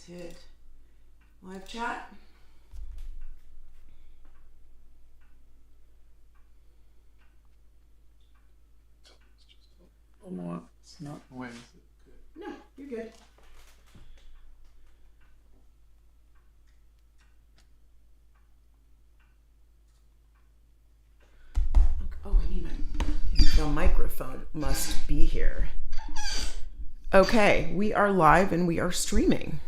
hit live chat. More. It's not way. Is it good? No, you're good. Oh, I need the microphone must be here. Okay, we are live and we are streaming.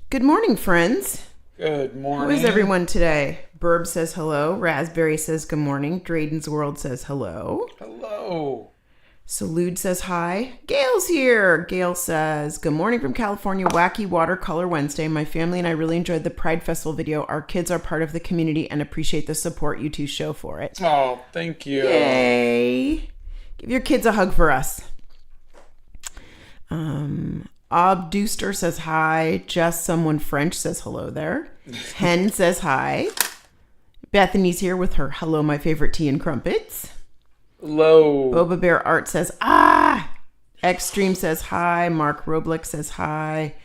Good morning, friends. Good morning. How is everyone today? Burb says hello. Raspberry says good morning. Drayden's World says hello. Hello. Salud says hi. Gail's here. Gail says, good morning from California. Wacky Watercolor Wednesday. My family and I really enjoyed the Pride Festival video. Our kids are part of the community and appreciate the support you two show for it. Oh, thank you. Yay. Give your kids a hug for us. Obduster says hi. Just Someone French says hello there. Hen says hi. Bethany's here with her hello, my favorite tea and crumpets. Hello. Boba Bear Art says, ah! Xtreme says hi. Mark Roblick says hi.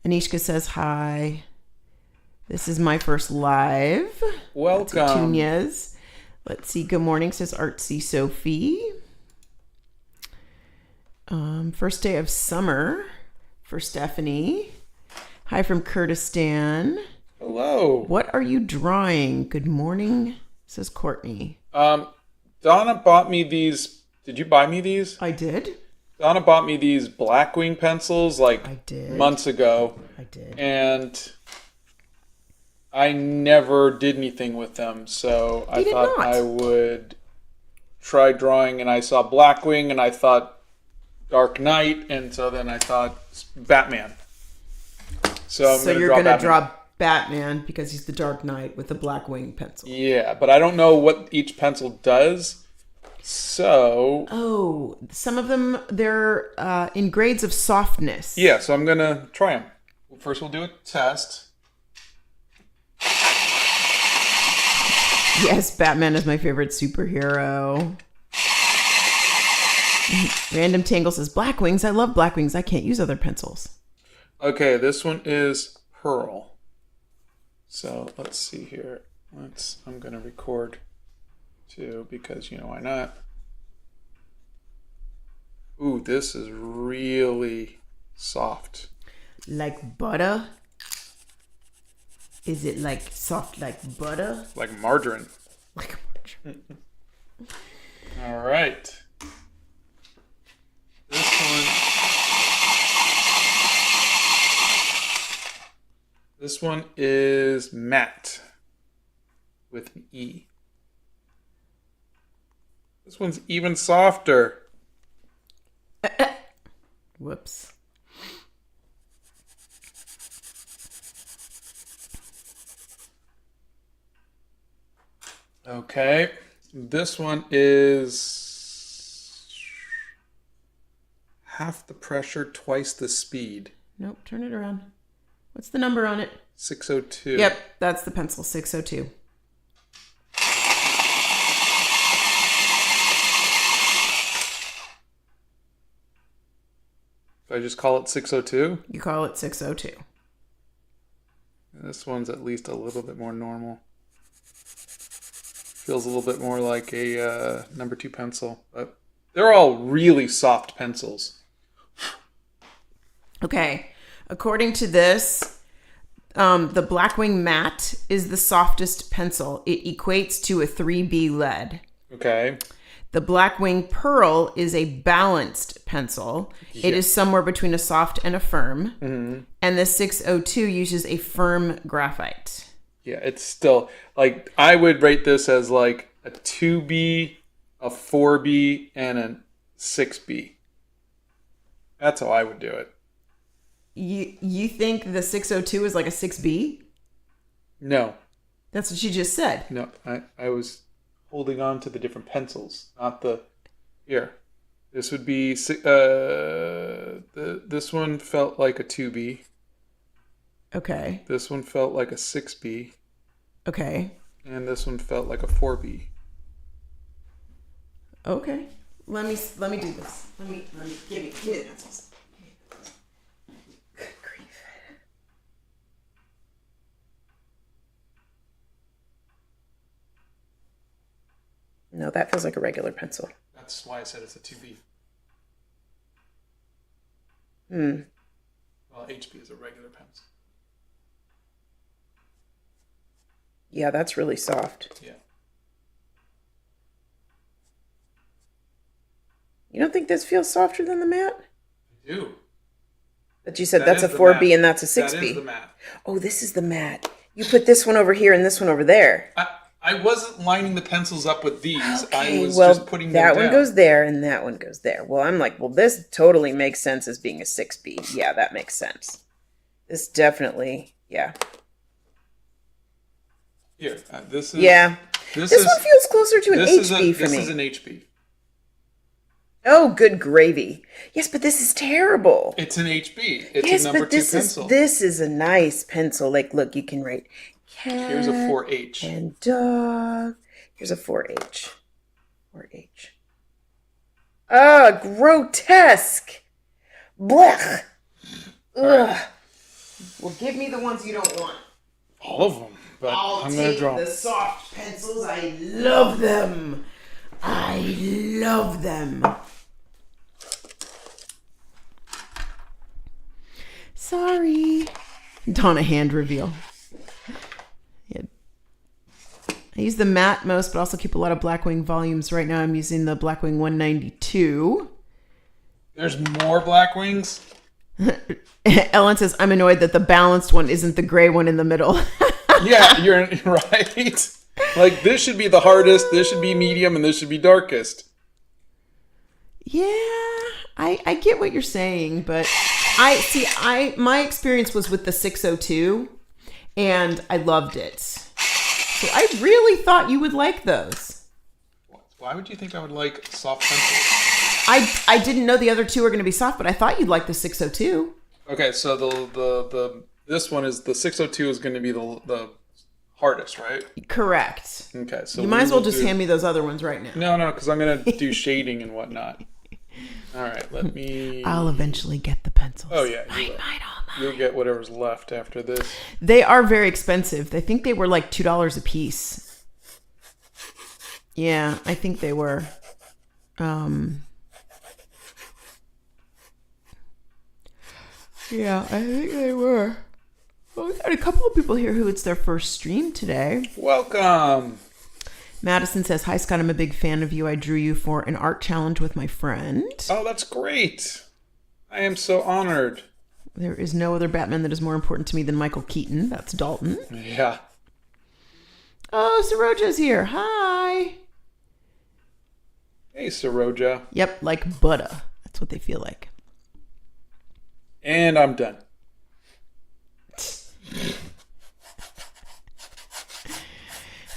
Anishka says hi. This is my first live. Welcome. Petunias. Let's see. Good morning, says Artsy Sophie. First day of summer for Stephanie. Hi from Kurdistan. Hello. What are you drawing? Good morning, says Courtney. Donna bought me these. Did you buy me these? I did. Donna bought me these Blackwing pencils like I did. months ago. I did. And I never did anything with them. So I thought I would try drawing, and I saw Blackwing and I thought Dark Knight, and so then I thought Batman. So you're going to draw Batman because he's the Dark Knight with the Blackwing pencil. Yeah, but I don't know what each pencil does. So... Oh, some of them, they're in grades of softness. Yeah, so I'm going to try them. First we'll do a test. Yes, Batman is my favorite superhero. Random Tangle says, Blackwings. I love Blackwings. I can't use other pencils. Okay, this one is Pearl. So let's see here. I'm going to record too because, why not? Ooh, this is really soft. Like butter? Is it like soft like butter? Like margarine. Like margarine. All right. This one is matte with an E. This one's even softer. Whoops. Okay. This one is half the pressure, twice the speed. Nope, turn it around. What's the number on it? 602. Yep, that's the pencil, 602. If I just call it 602? You call it 602. This one's at least a little bit more normal. Feels a little bit more like a number 2 pencil. But they're all really soft pencils. Okay, according to this, the Blackwing Matte is the softest pencil. It equates to a 3B lead. Okay. The Blackwing Pearl is a balanced pencil. Yeah. It is somewhere between a soft and a firm. Mm-hmm. And the 602 uses a firm graphite. Yeah, it's still, like, I would rate this as like a 2B, a 4B, and a 6B. That's how I would do it. You think the 602 is like a 6B? No. That's what you just said. No, I was holding on to the different pencils, not the... Here. This would be... this one felt like a 2B. Okay. This one felt like a 6B. Okay. And this one felt like a 4B. Okay. Let me do this. Let me give me the pencils. Good grief. No, that feels like a regular pencil. That's why I said it's a 2B. Well, HB is a regular pencil. Yeah, that's really soft. Yeah. You don't think this feels softer than the matte? I do. But you said that's a 4B and that's a 6B. That is the matte. Oh, this is the matte. You put this one over here and this one over there. I wasn't lining the pencils up with these. Okay, I was just putting them down. That one goes there and that one goes there. Well, I'm like, well, this totally makes sense as being a 6B. Yeah, that makes sense. This definitely, yeah. Here, this is... Yeah. This one feels closer to an HB for me. This is an HB. Oh, good gravy. Yes, but this is terrible. It's an HB. It's a number 2 pencil. This is a nice pencil. Like, look, you can write cat. Here's a 4H. And dog. Here's a 4H. 4H. Ah, grotesque. Blech. Ugh. Right. Well, give me the ones you don't want. All of them. But I'm going to draw the soft pencils. I love them. I love them. Sorry. Donna hand reveal. Yeah. I use the matte most, but also keep a lot of Blackwing volumes. Right now I'm using the Blackwing 192. There's more Blackwings? Ellen says, I'm annoyed that the balanced one isn't the gray one in the middle. Yeah, you're right. Like, this should be the hardest, this should be medium, and this should be darkest. Yeah, I get what you're saying, but my experience was with the 602, and I loved it. So I really thought you would like those. Why would you think I would like soft pencils? I didn't know the other two were going to be soft, but I thought you'd like the 602. Okay, so this one is the 602 is going to be the hardest, right? Correct. Okay, so you might as well just hand me those other ones right now. No, because I'm going to do shading and whatnot. All right, let me... I'll eventually get the pencils. Oh, yeah. You'll get whatever's left after this. They are very expensive. I think they were like $2 a piece. Yeah, I think they were. Yeah, I think they were. Well, we got a couple of people here who it's their first stream today. Welcome. Madison says, hi, Scott. I'm a big fan of you. I drew you for an art challenge with my friend. Oh, that's great. I am so honored. There is no other Batman that is more important to me than Michael Keaton. That's Dalton. Yeah. Oh, Saroja's here. Hi. Hey, Saroja. Yep, like butter. That's what they feel like. And I'm done.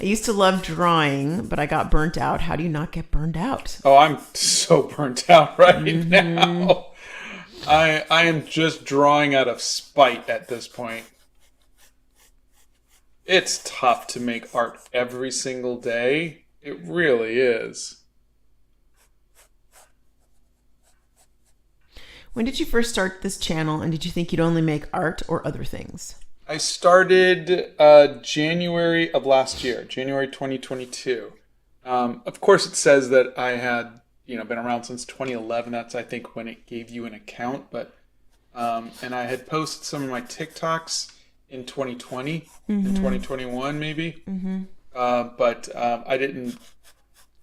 I used to love drawing, but I got burnt out. How do you not get burned out? Oh, I'm so burnt out right now. I am just drawing out of spite at this point. It's tough to make art every single day. It really is. When did you first start this channel, and did you think you'd only make art or other things? I started January of last year, January 2022. Of course, it says that I had been around since 2011. That's, I think, when it gave you an account. But and I had posted some of my TikToks in 2020, in 2021 maybe. But I didn't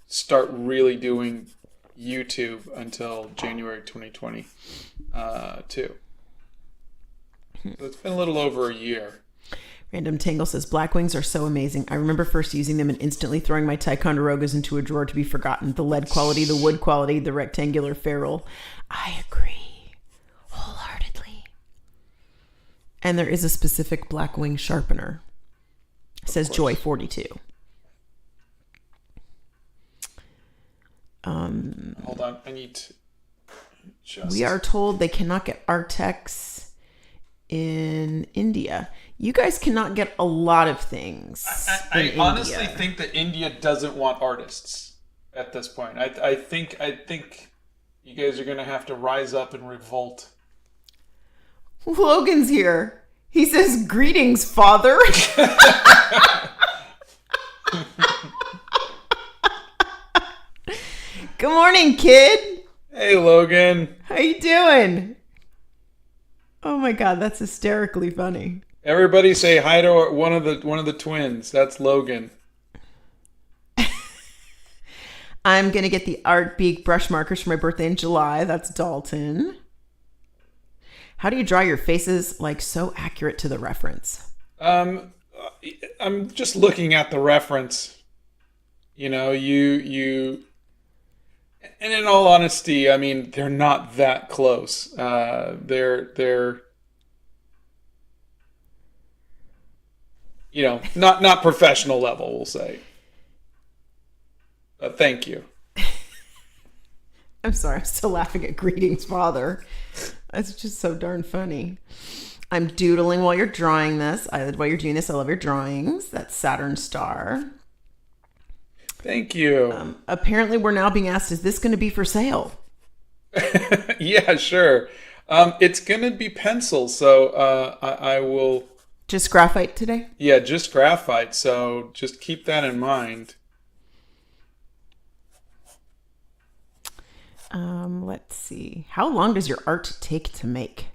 start really doing YouTube until January 2022. So it's been a little over a year. Random Tangle says, Blackwings are so amazing. I remember first using them and instantly throwing my Ticonderogas into a drawer to be forgotten. The lead quality, the wood quality, the rectangular ferrule. I agree wholeheartedly. And there is a specific Blackwing sharpener. It says Joy 42. Hold on, I need to just... We are told they cannot get Artex in India. You guys cannot get a lot of things. I honestly think that India doesn't want artists at this point. I think you guys are going to have to rise up and revolt. Logan's here. He says, greetings, father. Good morning, kid. Hey, Logan. How you doing? Oh my God, that's hysterically funny. Everybody say hi to one of the twins. That's Logan. I'm gonna get the Art Beak brush markers for my birthday in July. That's Dalton. How do you draw your faces like so accurate to the reference? I'm just looking at the reference. You know, you. And in all honesty, I mean, they're not that close. They're you know, not professional level, we'll say. Thank you. I'm sorry, I'm still laughing at Greetings, Father. That's just so darn funny. I'm doodling while you're drawing this. While you're doing this, I love your drawings. That's Saturn Star. Thank you. Apparently, we're now being asked, is this going to be for sale? Yeah, sure. It's going to be pencil, so I will... Just graphite today? Yeah, just graphite, so just keep that in mind. Let's see. How long does your art take to make?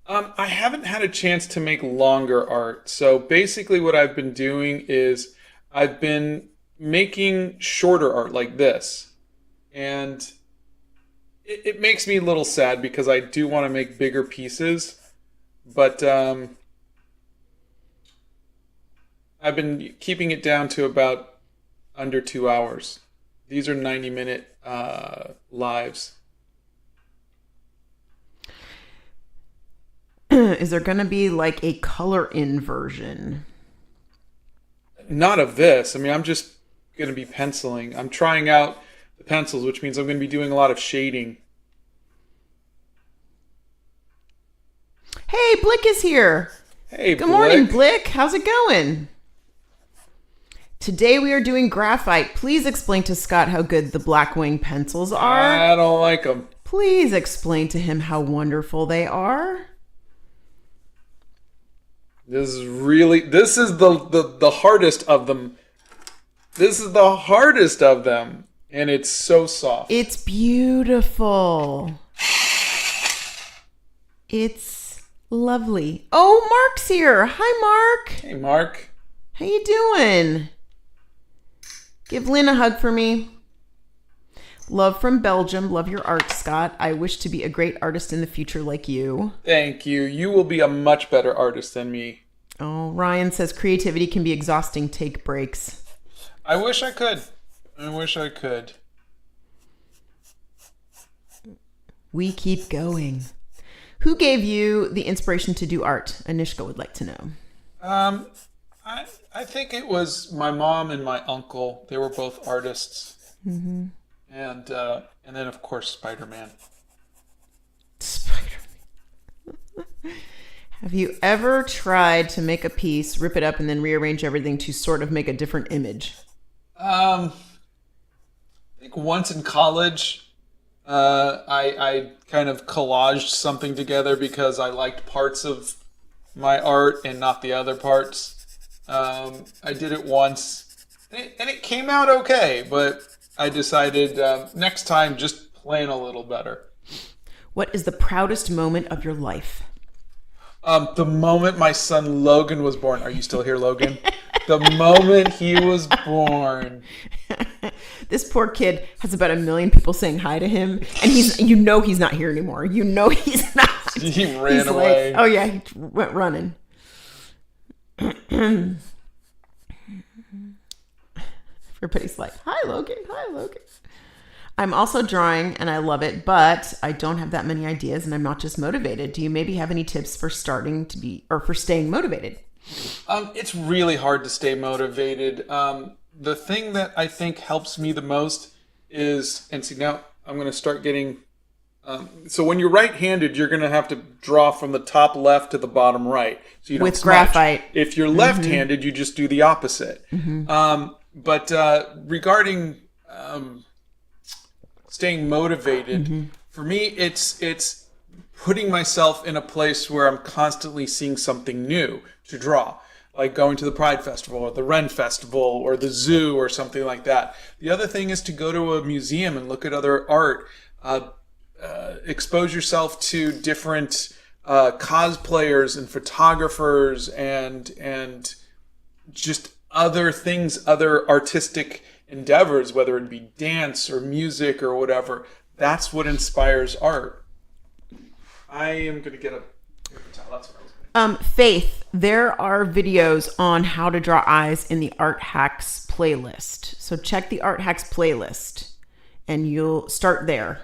I haven't had a chance to make longer art. So basically what I've been doing is I've been making shorter art like this. And it makes me a little sad because I do want to make bigger pieces. But I've been keeping it down to about under 2 hours. These are 90-minute lives. Is there going to be like a color in version? Not of this. I mean, I'm just going to be penciling. I'm trying out the pencils, which means I'm going to be doing a lot of shading. Hey, Blick is here. Hey, Good morning, Blick. How's it going? Today we are doing graphite. Please explain to Scott how good the Blackwing pencils are. I don't like them. Please explain to him how wonderful they are. This is the hardest of them. This is the hardest of them. And it's so soft. It's beautiful. It's lovely. Oh, Mark's here. Hi, Mark. Hey, Mark. How you doing? Give Lynn a hug for me. Love from Belgium. Love your art, Scott. I wish to be a great artist in the future like you. Thank you. You will be a much better artist than me. Oh, Ryan says creativity can be exhausting. Take breaks. I wish I could. I wish I could. We keep going. Who gave you the inspiration to do art? Anishka would like to know. I think it was my mom and my uncle. They were both artists. Mm-hmm. And then, of course, Spider-Man. Spider-Man. Have you ever tried to make a piece, rip it up, and then rearrange everything to sort of make a different image? I think once in college, I kind of collaged something together because I liked parts of my art and not the other parts. I did it once, and it came out okay, but I decided next time just plan a little better. What is the proudest moment of your life? The moment my son Logan was born. Are you still here, Logan? The moment he was born. This poor kid has about 1 million people saying hi to him, and he's not here anymore. He's not. He ran away. Like, oh yeah, he went running. Everybody's like, hi Logan, hi Logan. I'm also drawing and I love it, but I don't have that many ideas and I'm not just motivated. Do you maybe have any tips for staying motivated? It's really hard to stay motivated. The thing that I think helps me the most is, and see now I'm going to start getting, so when you're right-handed, you're going to have to draw from the top left to the bottom right. So you don't with smudge. Graphite. If you're left-handed, you just do the opposite. But regarding staying motivated, for me, it's putting myself in a place where I'm constantly seeing something new to draw. like going to the Pride Festival or the Ren Festival or the zoo or something like that. The other thing is to go to a museum and look at other art. Expose yourself to different cosplayers and photographers and just other things, other artistic endeavors, whether it be dance or music or whatever. That's what inspires art. I am going to get a paper towel. That's what I was going to Faith, there are videos on how to draw eyes in the Art Hacks playlist. So check the Art Hacks playlist and you'll start there.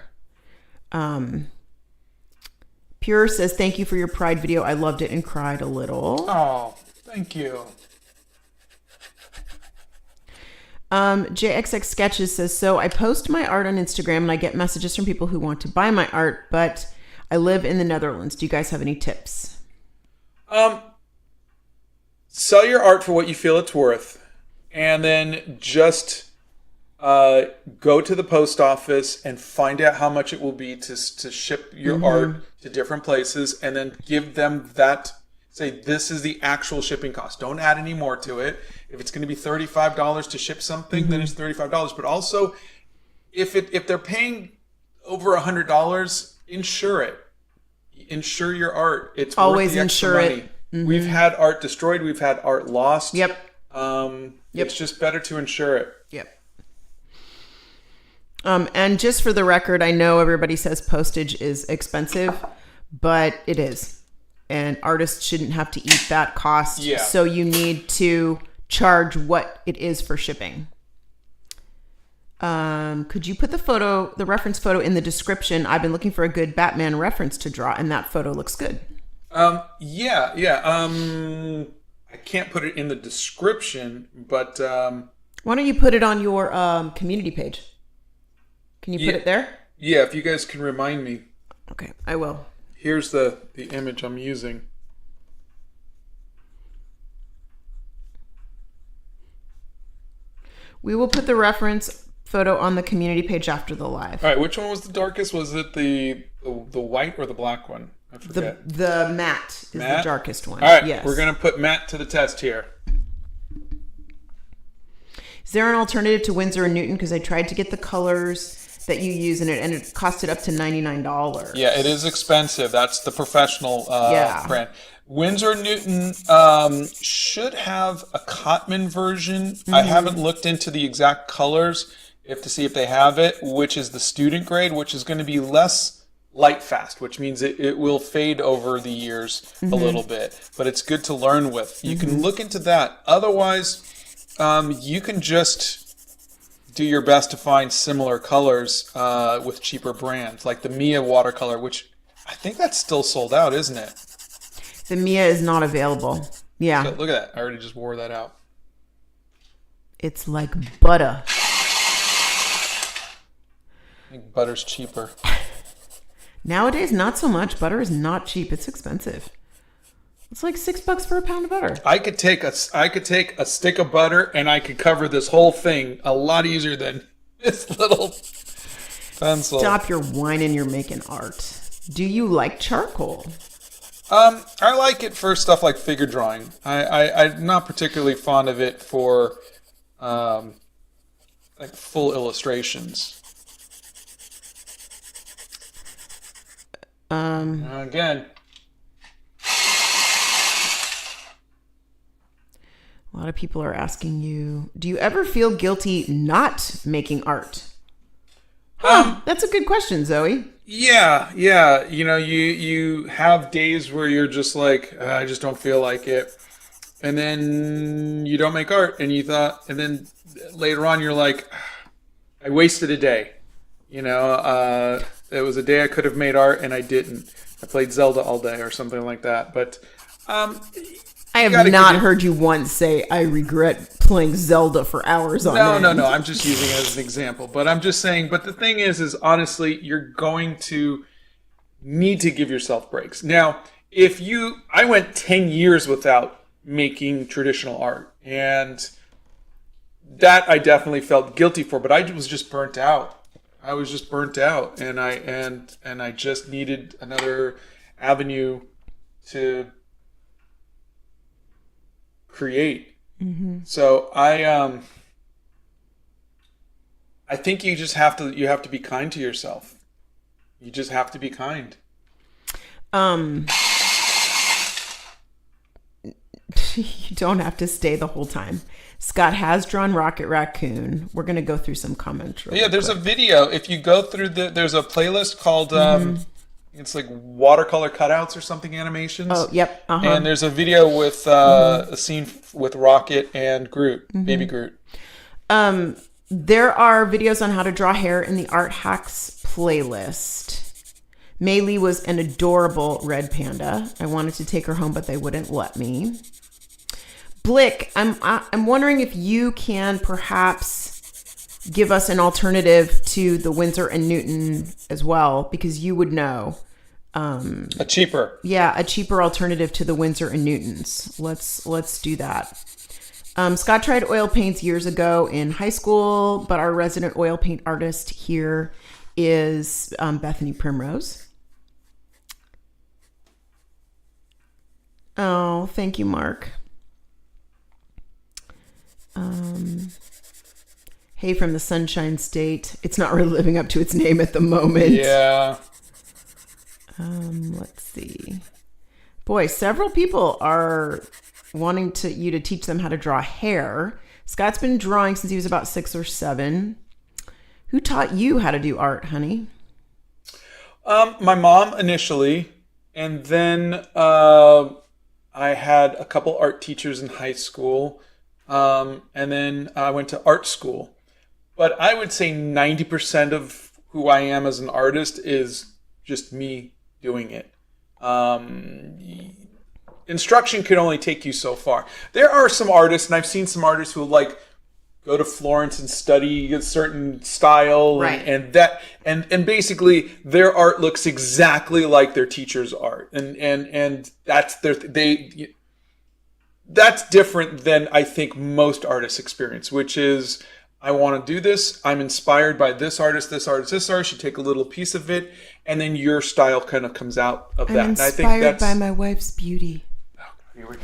Pure says, thank you for your Pride video. I loved it and cried a little. Oh, thank you. JXX Sketches says, so I post my art on Instagram and I get messages from people who want to buy my art, but I live in the Netherlands. Do you guys have any tips? Sell your art for what you feel it's worth, and then just go to the post office and find out how much it will be to ship your art to different places, and then give them that. Say, this is the actual shipping cost. Don't add any more to it. If it's going to be $35 to ship something, then it's $35. But also, if they're paying over $100, insure it. Insure your art. It's always worth the extra insure money. it. We've had art destroyed. We've had art lost. Yep. It's just better to insure it. Yep. And just for the record, I know everybody says postage is expensive, but it is. And artists shouldn't have to eat that cost. Yeah. So you need to charge what it is for shipping. Could you put the reference photo in the description? I've been looking for a good Batman reference to draw, and that photo looks good. Yeah. I can't put it in the description, but why don't you put it on your community page? Can you put it there? Yeah, if you guys can remind me. Okay, I will. Here's the image I'm using. We will put the reference photo on the community page after the live. All right, which one was the darkest? Was it the white or the black one? I forget. The matte is the darkest one. All right, yes. We're going to put matte to the test here. Is there an alternative to Winsor & Newton? Because I tried to get the colors that you use in it, and it costed up to $99. Yeah, it is expensive. That's the professional brand. Winsor & Newton should have a Cotman version. I haven't looked into the exact colors to see if they have it, which is the student grade, which is going to be less light fast, which means it will fade over the years a little bit. But it's good to learn with. You can look into that. Otherwise, you can just do your best to find similar colors with cheaper brands, like the Mia watercolor, which I think that's still sold out, isn't it? The Mia is not available. Yeah. So look at that. I already just wore that out. It's like butter. I think butter's cheaper. Nowadays, not so much. Butter is not cheap. It's expensive. It's like $6 for a pound of butter. I could take a stick of butter and I could cover this whole thing a lot easier than this little pencil. Stop your whining. You're making art. Do you like charcoal? I like it for stuff like figure drawing. I'm not particularly fond of it for like full illustrations. Again. A lot of people are asking you, do you ever feel guilty not making art? That's a good question, Zoe. Yeah. You know, you have days where you're just like, I just don't feel like it. And then you don't make art and then later on you're like, I wasted a day. You know, it was a day I could have made art and I didn't. I played Zelda all day or something like that. But I have not heard you once say, I regret playing Zelda for hours on end. No. I'm just using it as an example. But I'm just saying, but the thing is honestly, you're going to need to give yourself breaks. Now, I went 10 years without making traditional art. And that I definitely felt guilty for, but I was just burnt out. And I just needed another avenue to create. So I think you have to be kind to yourself. You just have to be kind. You don't have to stay the whole time. Scott has drawn Rocket Raccoon. We're going to go through some comments. Yeah, there's a video. If you go through there's a playlist called it's like watercolor cutouts or something animations. Oh, yep. And there's a video with a scene with Rocket and Groot, baby Groot. There are videos on how to draw hair in the Art Hacks playlist. Maylee was an adorable red panda. I wanted to take her home, but they wouldn't let me. Blick, I'm wondering if you can perhaps give us an alternative to the Winsor & Newton as well, because you would know. A cheaper alternative to the Winsor & Newtons. Let's do that. Scott tried oil paints years ago in high school, but our resident oil paint artist here is Bethany Primrose. Oh, thank you, Mark. Hey, from the Sunshine State. It's not really living up to its name at the moment. Yeah. Let's see. Boy, several people are wanting you to teach them how to draw hair. Scott's been drawing since he was about 6 or 7. Who taught you how to do art, honey? My mom initially, and then I had a couple art teachers in high school, and then I went to art school. But I would say 90% of who I am as an artist is just me doing it. Instruction can only take you so far. There are some artists, and I've seen some artists who like go to Florence and study a certain style, right. and basically their art looks exactly like their teacher's art, and that's that's different than I think most artists experience, which is I want to do this. I'm inspired by this artist. You take a little piece of it, and then your style kind of comes out of that. I'm inspired by my wife's beauty. Oh, here we go.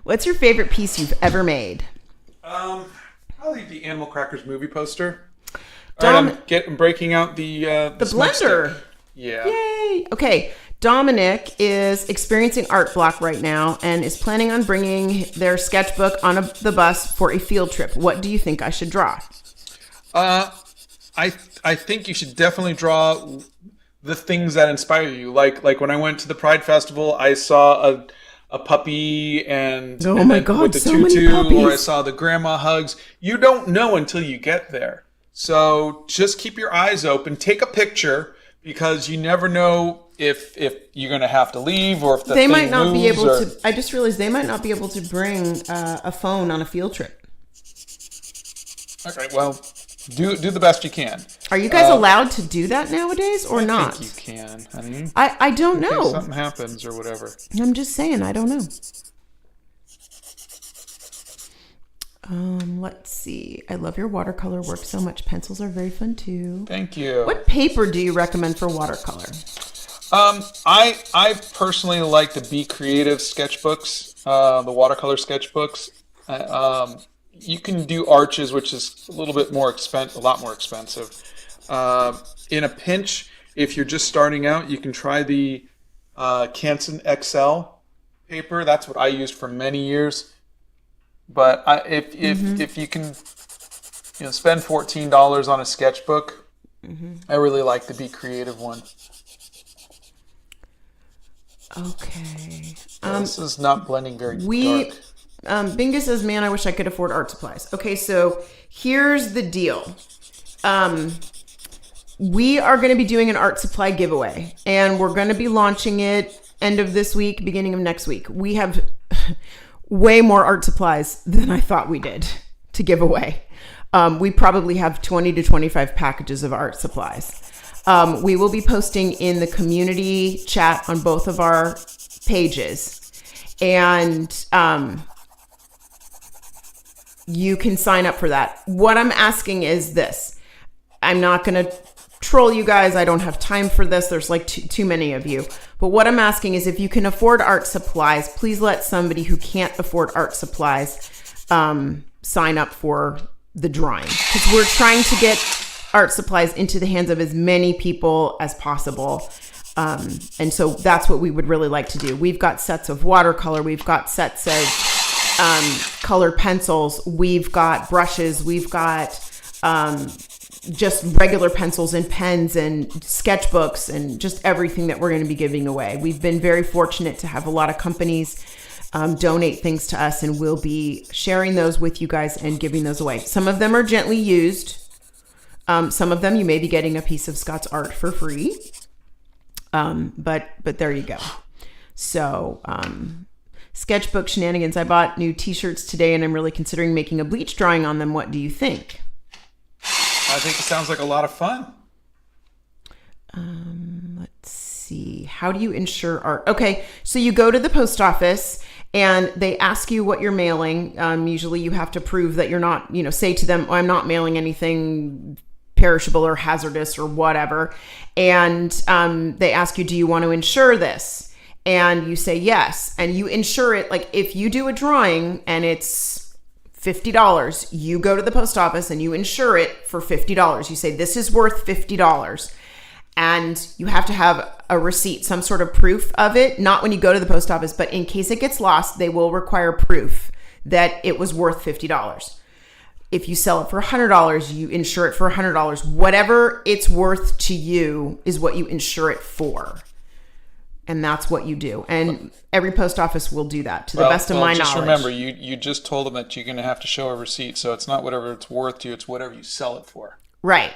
What's your favorite piece you've ever made? Probably the Animal Crackers movie poster. I'm breaking out the blender. Yeah. Yay. Okay. Dominic is experiencing art block right now and is planning on bringing their sketchbook on the bus for a field trip. What do you think I should draw? I think you should definitely draw the things that inspire you. Like when I went to the Pride Festival, I saw a puppy and God, with the so tutu, many puppies. or I saw the grandma hugs. You don't know until you get there. So just keep your eyes open. Take a picture, because you never know if you're going to have to leave, or if the they thing might not be able to. I just realized they might not be able to bring a phone on a field trip. Okay, well, do the best you can. Are you guys allowed to do that nowadays or not? I think you can, honey. I don't know. If something happens or whatever. I'm just saying, I don't know. Let's see. I love your watercolor work so much. Pencils are very fun too. Thank you. What paper do you recommend for watercolor? I personally like the Be Creative sketchbooks, the watercolor sketchbooks. You can do Arches, which is a little bit more expensive, a lot more expensive. In a pinch, if you're just starting out, you can try the Canson XL paper. That's what I used for many years. But if you can, spend $14 on a sketchbook, I really like the Be Creative one. Okay. This is not blending very dark. Binga says, man, I wish I could afford art supplies. Okay, so here's the deal. We are going to be doing an art supply giveaway, and we're going to be launching it end of this week, beginning of next week. We have way more art supplies than I thought we did to give away. We probably have 20 to 25 packages of art supplies. We will be posting in the community chat on both of our pages, and you can sign up for that. What I'm asking is this. I'm not going to troll you guys. I don't have time for this. There's like too many of you. But what I'm asking is if you can afford art supplies, please let somebody who can't afford art supplies sign up for the drawing. Because we're trying to get art supplies into the hands of as many people as possible. And so that's what we would really like to do. We've got sets of watercolor. We've got sets of colored pencils. We've got brushes. We've got just regular pencils and pens and sketchbooks and just everything that we're going to be giving away. We've been very fortunate to have a lot of companies donate things to us, and we'll be sharing those with you guys and giving those away. Some of them are gently used. Some of them you may be getting a piece of Scott's art for free. But there you go. So, sketchbook shenanigans. I bought new t-shirts today and I'm really considering making a bleach drawing on them. What do you think? I think it sounds like a lot of fun. Let's see. How do you insure art? Okay. So you go to the post office and they ask you what you're mailing. Usually you have to prove that you're not, say to them, oh, I'm not mailing anything perishable or hazardous or whatever. And they ask you, do you want to insure this? And you say yes. And you insure it. Like if you do a drawing and it's $50, you go to the post office and you insure it for $50. You say, this is worth $50. And you have to have a receipt, some sort of proof of it. Not when you go to the post office, but in case it gets lost, they will require proof that it was worth $50. If you sell it for $100, you insure it for $100. Whatever it's worth to you is what you insure it for. And that's what you do. And every post office will do that to the best of my knowledge. Just remember, you just told them that you're going to have to show a receipt. So it's not whatever it's worth to you. It's whatever you sell it for. Right.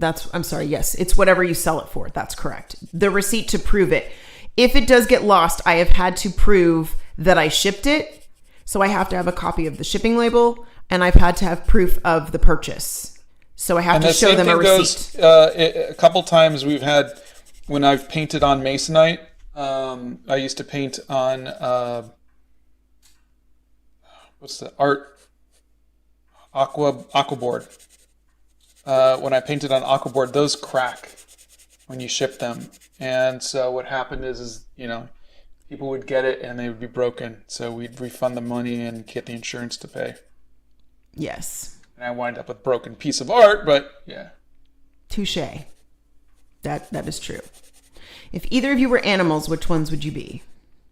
I'm sorry. Yes. It's whatever you sell it for. That's correct. The receipt to prove it. If it does get lost, I have had to prove that I shipped it. So I have to have a copy of the shipping label. And I've had to have proof of the purchase. So I have to show them a receipt. A couple times we've had, when I've painted on masonite, I used to paint on, what's the art? Aquaboard. When I painted on aquaboard, those crack when you ship them. And so what happened is people would get it and they would be broken. So we'd refund the money and get the insurance to pay. Yes. And I wind up with a broken piece of art, but yeah. Touche. That is true. If either of you were animals, which ones would you be?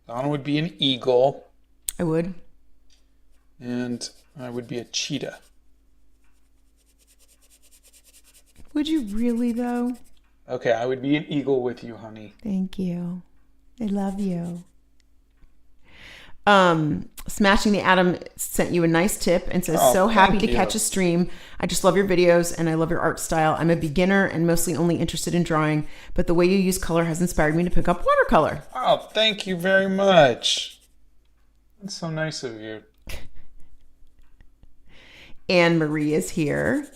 Donna would be an eagle. I would. And I would be a cheetah. Would you really, though? Okay, I would be an eagle with you, honey. Thank you. I love you. Smashing the Atom sent you a nice tip and says, so happy to catch a stream. I just love your videos and I love your art style. I'm a beginner and mostly only interested in drawing, but the way you use color has inspired me to pick up watercolor. Oh, thank you very much. That's so nice of you. Anne Marie is here.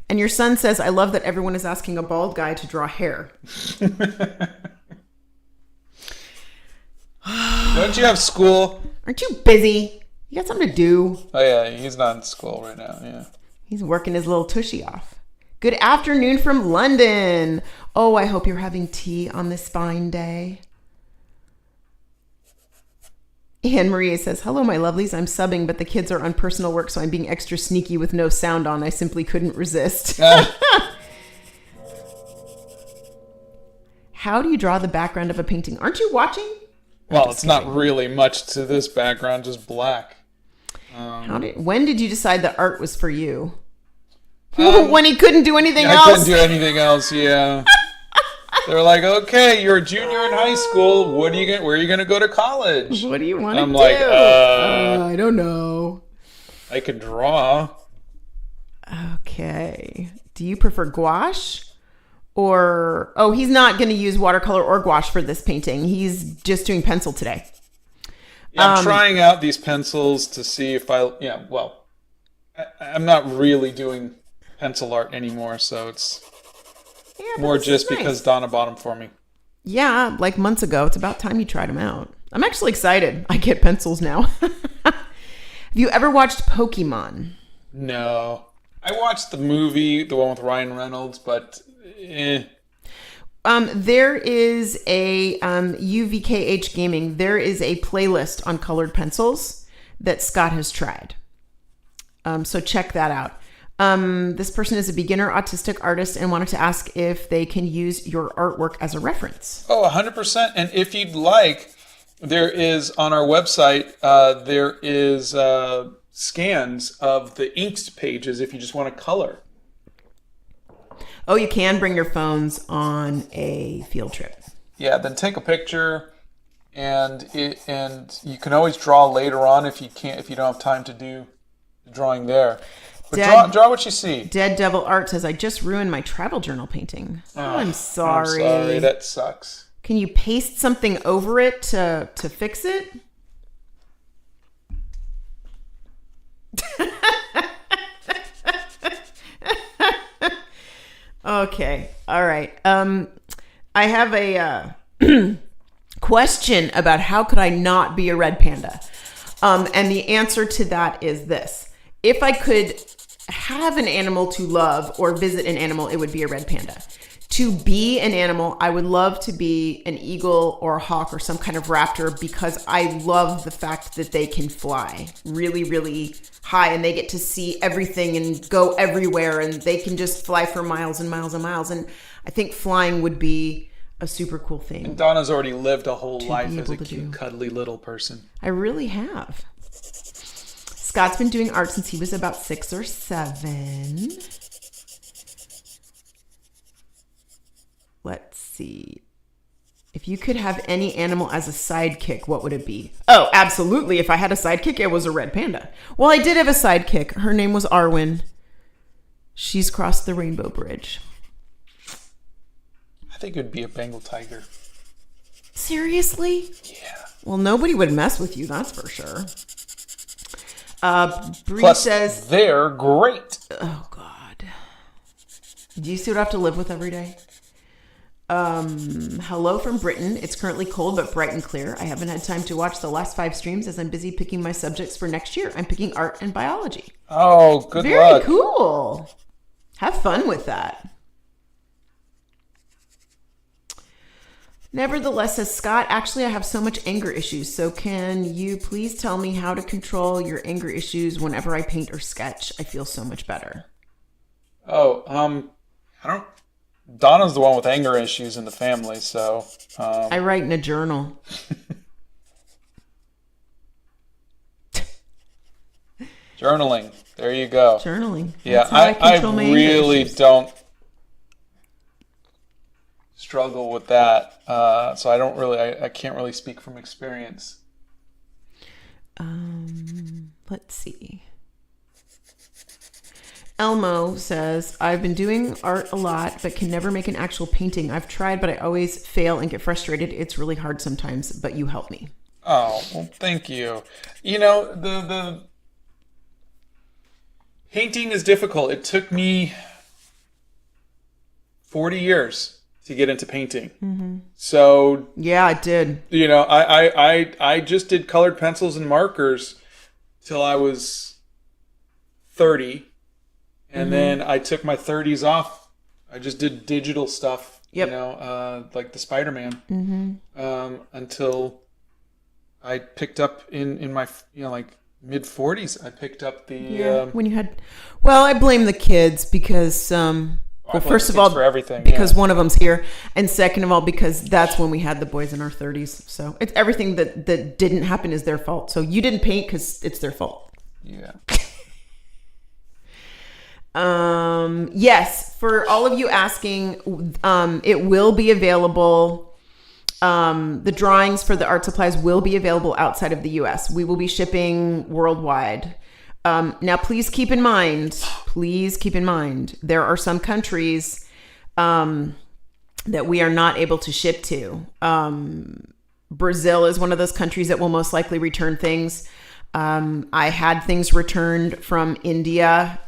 And your son says, I love that everyone is asking a bald guy to draw hair. Don't you have school? Aren't you busy? You got something to do. Oh, yeah. He's not in school right now. Yeah. He's working his little tushy off. Good afternoon from London. Oh, I hope you're having tea on this fine day. Anne Marie says, hello, my lovelies. I'm subbing, but the kids are on personal work, so I'm being extra sneaky with no sound on. I simply couldn't resist. How do you draw the background of a painting? Aren't you watching? Well, it's not really much to this background, just black. When did you decide that art was for you? When he couldn't do anything else? I couldn't do anything else, yeah. They're like, okay, you're a junior in high school. Where are you going to go to college? What do you want to do? I'm like, I don't know. I could draw. Okay. Do you prefer gouache? Or, he's not going to use watercolor or gouache for this painting. He's just doing pencil today. Yeah, I'm trying out these pencils to see if I'm not really doing pencil art anymore, so it's more just because Donna bought them for me. Yeah, like months ago. It's about time you tried them out. I'm actually excited. I get pencils now. Have you ever watched Pokemon? No. I watched the movie, the one with Ryan Reynolds, but There is a UVKH Gaming. There is a playlist on colored pencils that Scott has tried. So check that out. This person is a beginner autistic artist and wanted to ask if they can use your artwork as a reference. Oh, 100%. And if you'd like, there is on our website, there is scans of the inked pages if you just want to color. Oh, you can bring your phones on a field trip. Yeah, then take a picture, and you can always draw later on if you don't have time to do the drawing there. But draw what you see. Dead Devil Art says, I just ruined my travel journal painting. Oh, I'm sorry. I'm sorry, that sucks. Can you paste something over it to fix it? Okay. All right. I have a question about how could I not be a red panda? And the answer to that is this. If I could have an animal to love or visit an animal, it would be a red panda. To be an animal, I would love to be an eagle or a hawk or some kind of raptor because I love the fact that they can fly really, really high and they get to see everything and go everywhere and they can just fly for miles and miles and miles. And I think flying would be a super cool thing. And Donna's already lived a whole life as a cute, cuddly little person. I really have. Scott's been doing art since he was about 6 or 7. Let's see. If you could have any animal as a sidekick, what would it be? Oh, absolutely. If I had a sidekick, it was a red panda. Well, I did have a sidekick. Her name was Arwen. She's crossed the Rainbow Bridge. I think it would be a Bengal tiger. Seriously? Yeah. Well, nobody would mess with you, that's for sure. Bree Plus, says... they're great. Oh, God. Do you see what I have to live with every day? Hello from Britain. It's currently cold but bright and clear. I haven't had time to watch the last 5 streams as I'm busy picking my subjects for next year. I'm picking art and biology. Oh, good Very luck. Very cool. Have fun with that. Nevertheless, says Scott, actually I have so much anger issues. So can you please tell me how to control your anger issues whenever I paint or sketch? I feel so much better. Oh, I don't... Donna's the one with anger issues in the family, so... I write in a journal. Journaling. There you go. Journaling. Yeah, I really don't struggle with that. So I can't really speak from experience. Let's see. Elmo says, I've been doing art a lot, but can never make an actual painting. I've tried, but I always fail and get frustrated. It's really hard sometimes, but you help me. Oh, well, thank you. You know, the painting is difficult. It took me 40 years to get into painting. Mm-hmm. So... yeah, it did. You know, I just did colored pencils and markers till I was 30. And then I took my 30s off. I just did digital stuff, you know, like the Spider-Man, until I picked up in my, you know, like mid 40s. I picked up the when you had. Well, I blame the kids because well, first of all, for everything, because one of them's here, and second of all, because that's when we had the boys in our 30s. So it's everything that didn't happen is their fault. So you didn't paint because it's their fault. Yeah. Yes, for all of you asking, it will be available. The drawings for the art supplies will be available outside of the US. We will be shipping worldwide. Now, please keep in mind, there are some countries, that we are not able to ship to. Brazil is one of those countries that will most likely return things. I had things returned from India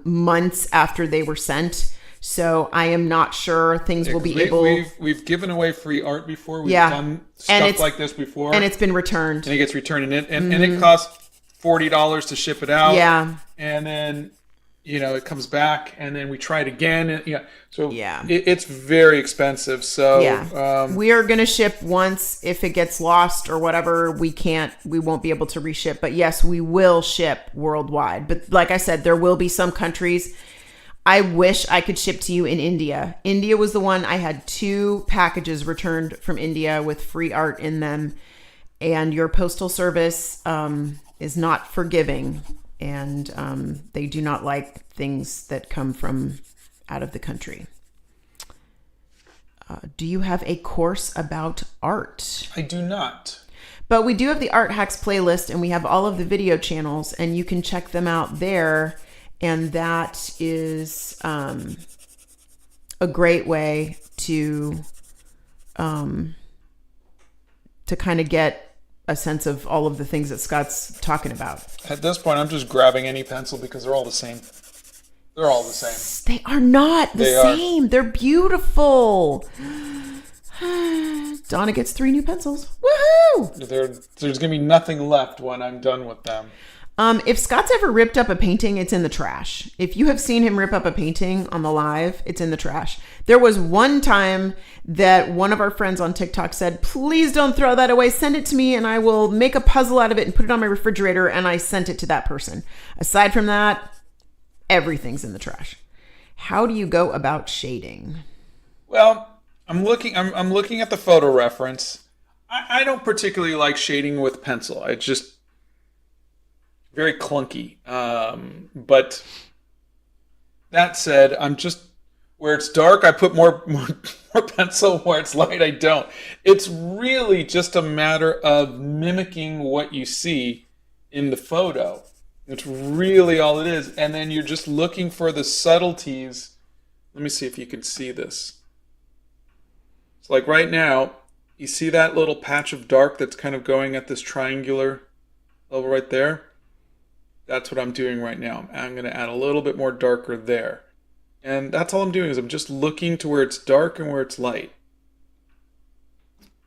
months after they were sent, so I am not sure things will be able. We've given away free art before. We've done stuff like this before, and it's been returned. And it gets returned, and it costs $40 to ship it out. Yeah, and then it comes back, and then we try it again. And, so Yeah. it's very expensive. So we are going to ship once. If it gets lost or whatever, we won't be able to reship. But yes, we will ship worldwide. But like I said, there will be some countries. I wish I could ship to you in India. India was the one. I had 2 packages returned from India with free art in them. And your postal service is not forgiving. And they do not like things that come from out of the country. Do you have a course about art? I do not. But we do have the Art Hacks playlist, and we have all of the video channels, and you can check them out there. And that is a great way to kind of get a sense of all of the things that Scott's talking about. At this point, I'm just grabbing any pencil because they're all the same. They're all the same. They are not the same. They're beautiful. Donna gets 3 new pencils. Woohoo! There's going to be nothing left when I'm done with them. If Scott's ever ripped up a painting, it's in the trash. If you have seen him rip up a painting on the live, it's in the trash. There was one time that one of our friends on TikTok said, please don't throw that away. Send it to me and I will make a puzzle out of it and put it on my refrigerator. And I sent it to that person. Aside from that, everything's in the trash. How do you go about shading? Well, I'm looking at the photo reference. I don't particularly like shading with pencil. It's just very clunky. But that said, I'm just where it's dark, I put more pencil. Where it's light, I don't. It's really just a matter of mimicking what you see in the photo. It's really all it is. And then you're just looking for the subtleties. Let me see if you can see this. So like right now, you see that little patch of dark that's kind of going at this triangular level right there? That's what I'm doing right now. I'm going to add a little bit more darker there. And that's all I'm doing is I'm just looking to where it's dark and where it's light.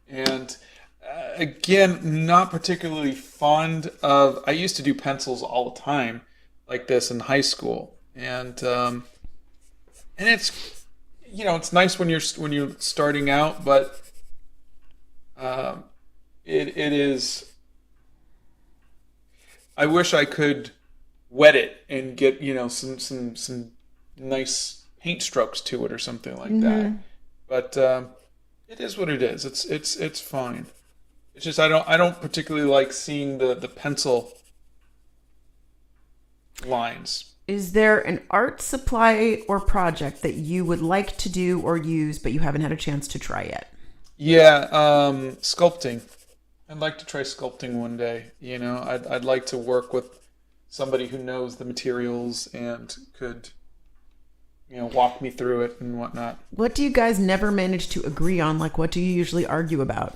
And again, not particularly fond of, I used to do pencils all the time like this in high school. And it's, it's nice when you're starting out, but it is, I wish I could wet it and get, some nice paint strokes to it or something like that. But it is what it is. It's fine. It's just I don't particularly like seeing the pencil lines. Is there an art supply or project that you would like to do or use but you haven't had a chance to try yet? Yeah, sculpting. I'd like to try sculpting one day. I'd like to work with somebody who knows the materials and could walk me through it and whatnot. What do you guys never manage to agree on? Like, what do you usually argue about?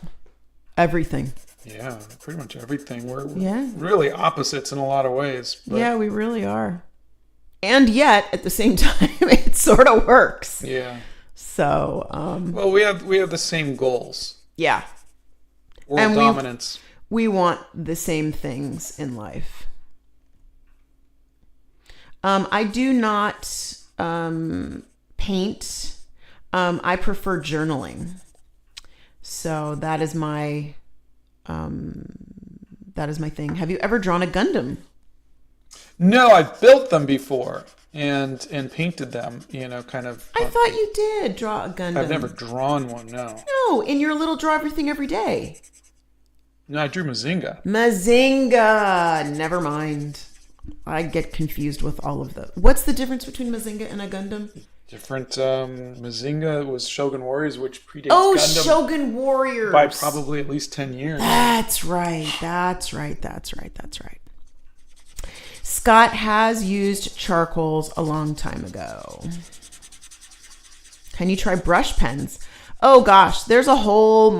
Everything. Yeah, pretty much everything. We're really opposites in a lot of ways. But... yeah, we really are. And yet, at the same time, it sort of works. Yeah. So, well, we have the same goals. Yeah. World dominance. We want the same things in life. I do not paint. I prefer journaling. So that is my thing. Have you ever drawn a Gundam? No, I've built them before and painted them, kind of. I thought you did draw a Gundam. I've never drawn one, no. No, in your little draw everything every day. No, I drew Mazinga. Mazinga! Never mind. I get confused with all of them. What's the difference between Mazinga and a Gundam? Different. Mazinga was Shogun Warriors, which predates Gundam. Shogun Warriors! By probably at least 10 years. That's right. Scott has used charcoals a long time ago. Can you try brush pens? Oh gosh, there's a whole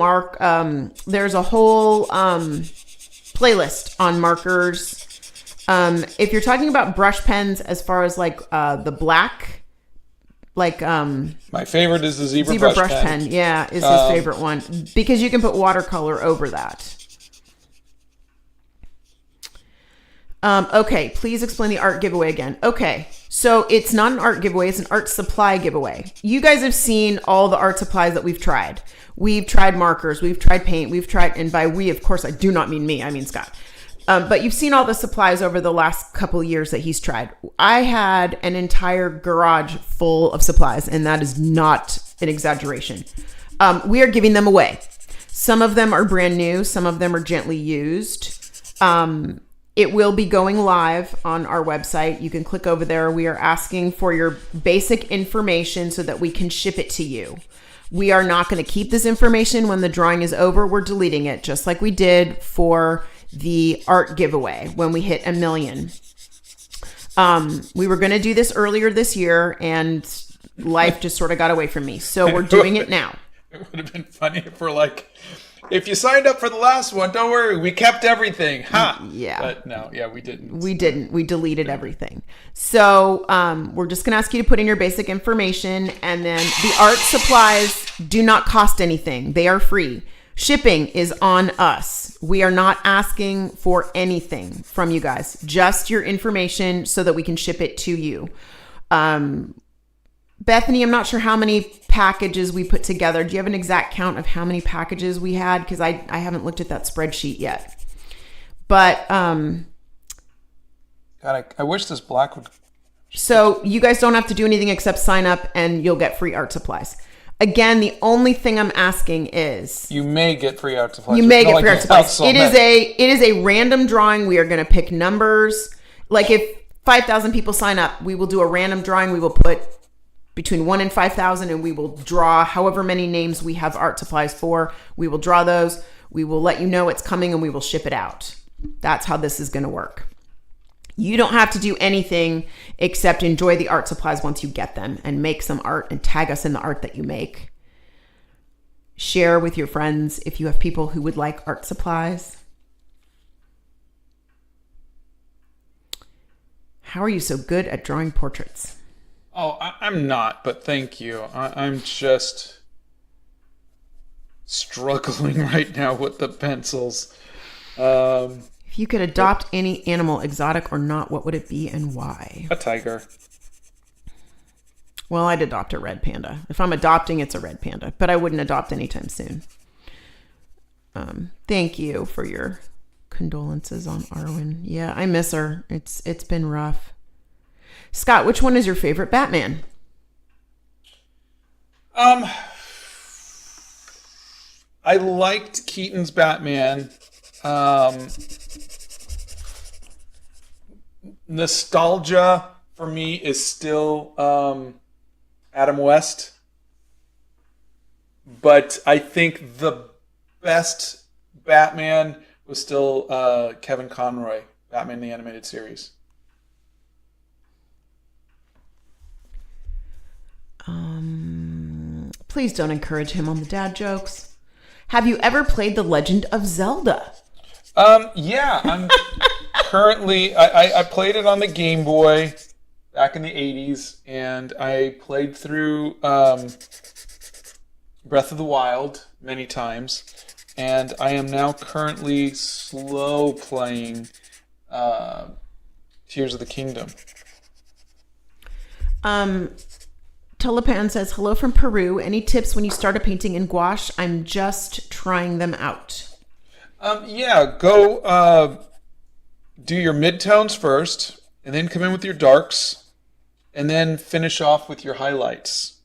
playlist on markers. If you're talking about brush pens as far as like the black, like my favorite is the zebra brush pen. Yeah, is his favorite one because you can put watercolor over that. Okay, please explain the art giveaway again. Okay, So it's not an art giveaway, it's an art supply giveaway. You guys have seen all the art supplies that we've tried. We've tried markers, we've tried paint, we've tried, and by we, of course, I do not mean me, I mean Scott. But you've seen all the supplies over the last couple of years that he's tried. I had an entire garage full of supplies, and that is not an exaggeration. We are giving them away. Some of them are brand new. Some of them are gently used. It will be going live on our website. You can click over there. We are asking for your basic information so that we can ship it to you. We are not going to keep this information when the drawing is over. We're deleting it, just like we did for the art giveaway when we hit 1 million. We were going to do this earlier this year, and life just sort of got away from me. So we're doing it now. It would have been funny if we're like, if you signed up for the last one, don't worry, we kept everything. Ha! Yeah. But no, yeah, we didn't. We didn't. We deleted everything. So we're just going to ask you to put in your basic information, and then the art supplies do not cost anything. They are free. Shipping is on us. We are not asking for anything from you guys, just your information so that we can ship it to you. Bethany, I'm not sure how many packages we put together. Do you have an exact count of how many packages we had? Because I haven't looked at that spreadsheet yet. But God, I wish this black would. So you guys don't have to do anything except sign up, and you'll get free art supplies. Again, the only thing I'm asking is you may get free art supplies. You may get free art supplies. It is a random drawing. We are going to pick numbers. Like if 5,000 people sign up, we will do a random drawing. We will put between 1 and 5,000, and we will draw however many names we have art supplies for. We will draw those. We will let you know it's coming, and we will ship it out. That's how this is going to work. You don't have to do anything except enjoy the art supplies once you get them, and make some art and tag us in the art that you make. Share with your friends if you have people who would like art supplies. How are you so good at drawing portraits? Oh, I'm not, but thank you. I'm just struggling right now with the pencils. If you could adopt any animal, exotic or not, what would it be and why? A tiger. Well, I'd adopt a red panda. If I'm adopting, it's a red panda, but I wouldn't adopt anytime soon. Thank you for your condolences on Arwen. Yeah, I miss her. It's been rough. Scott, which one is your favorite Batman? I liked Keaton's Batman. Nostalgia for me is still Adam West, but I think the best Batman was still Kevin Conroy, Batman the Animated Series. Please don't encourage him on the dad jokes. Have you ever played The Legend of Zelda? Yeah, I'm currently, I played it on the Game Boy back in the 80s, and I played through Breath of the Wild many times, and I am now currently slow playing Tears of the Kingdom. Telepan says, hello from Peru. Any tips when you start a painting in gouache? I'm just trying them out. Yeah, go do your midtones first, and then come in with your darks, and then finish off with your highlights.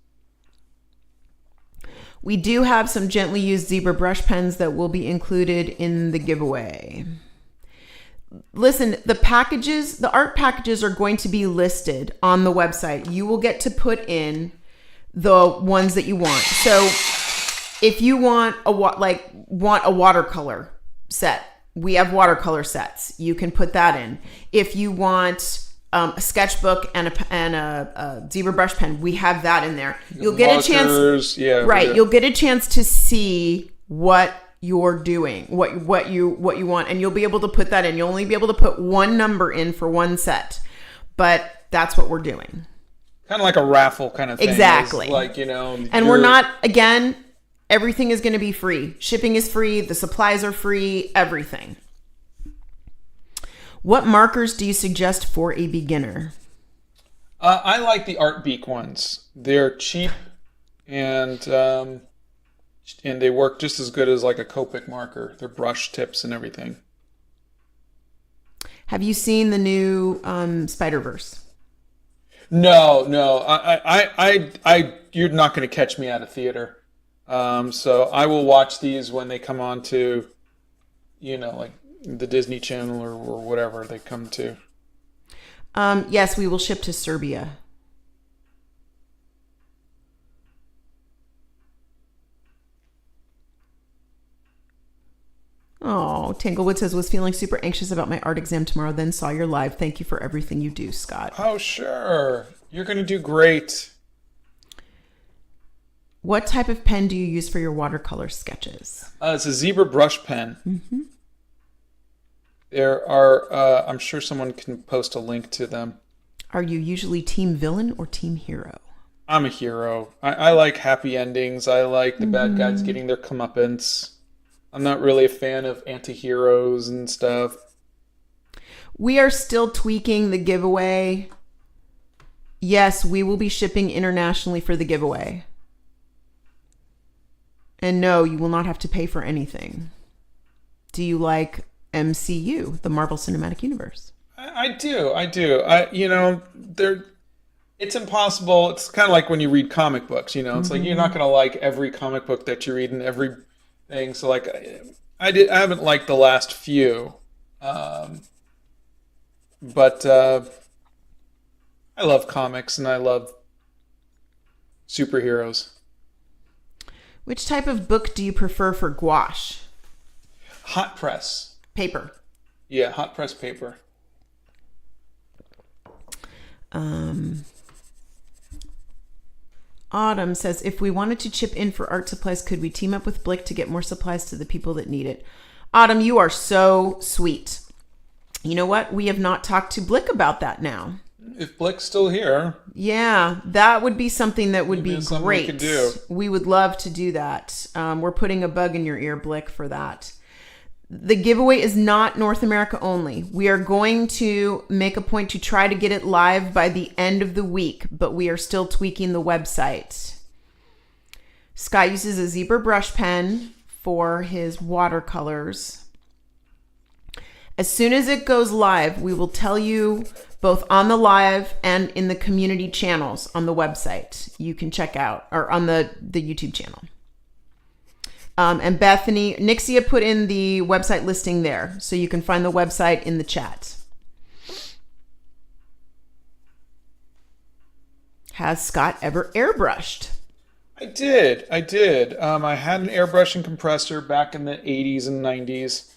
We do have some gently used zebra brush pens that will be included in the giveaway. Listen, the art packages are going to be listed on the website. You will get to put in the ones that you want. So if you want a watercolor set, we have watercolor sets. You can put that in. If you want a sketchbook and a zebra brush pen, we have that in there. You'll get a chance. Yeah, right. You'll get a chance to see what you're doing, what you want, and you'll be able to put that in. You'll only be able to put one number in for one set, but that's what we're doing. Kind of like a raffle kind of thing. Exactly. And we're not, again, everything is going to be free. Shipping is free. The supplies are free. Everything. What markers do you suggest for a beginner? I like the Art Beak ones. They're cheap and they work just as good as like a Copic marker. They're brush tips and everything. Have you seen the new Spider-Verse? No. You're not going to catch me at a theater. So I will watch these when they come on to, like the Disney Channel or whatever they come to. Yes, we will ship to Serbia. Oh, Tanglewood says, was feeling super anxious about my art exam tomorrow, then saw your live. Thank you for everything you do, Scott. Oh, sure. You're going to do great. What type of pen do you use for your watercolor sketches? It's a zebra brush pen. Mm-hmm. There are, I'm sure someone can post a link to them. Are you usually team villain or team hero? I'm a hero. I like happy endings. I like the bad guys getting their comeuppance. I'm not really a fan of anti-heroes and stuff. We are still tweaking the giveaway. Yes, we will be shipping internationally for the giveaway. And no, you will not have to pay for anything. Do you like MCU, the Marvel Cinematic Universe? I do. It's impossible. It's kind of like when you read comic books, It's like you're not going to like every comic book that you read and every thing. So like I haven't liked the last few. But I love comics and I love superheroes. Which type of book do you prefer for gouache? Hot press. Paper. Yeah, hot press paper. Autumn says, if we wanted to chip in for art supplies, could we team up with Blick to get more supplies to the people that need it? Autumn, you are so sweet. You know what? We have not talked to Blick about that now. If Blick's still here. Yeah, that would be something that would be great. We could do. We would love to do that. We're putting a bug in your ear, Blick, for that. The giveaway is not North America only. We are going to make a point to try to get it live by the end of the week, but we are still tweaking the website. Scott uses a zebra brush pen for his watercolors. As soon as it goes live, we will tell you both on the live and in the community channels on the website. You can check out, or on the YouTube channel. And Bethany, Nixia put in the website listing there, so you can find the website in the chat. Has Scott ever airbrushed? I did. I had an airbrushing compressor back in the 80s and 90s.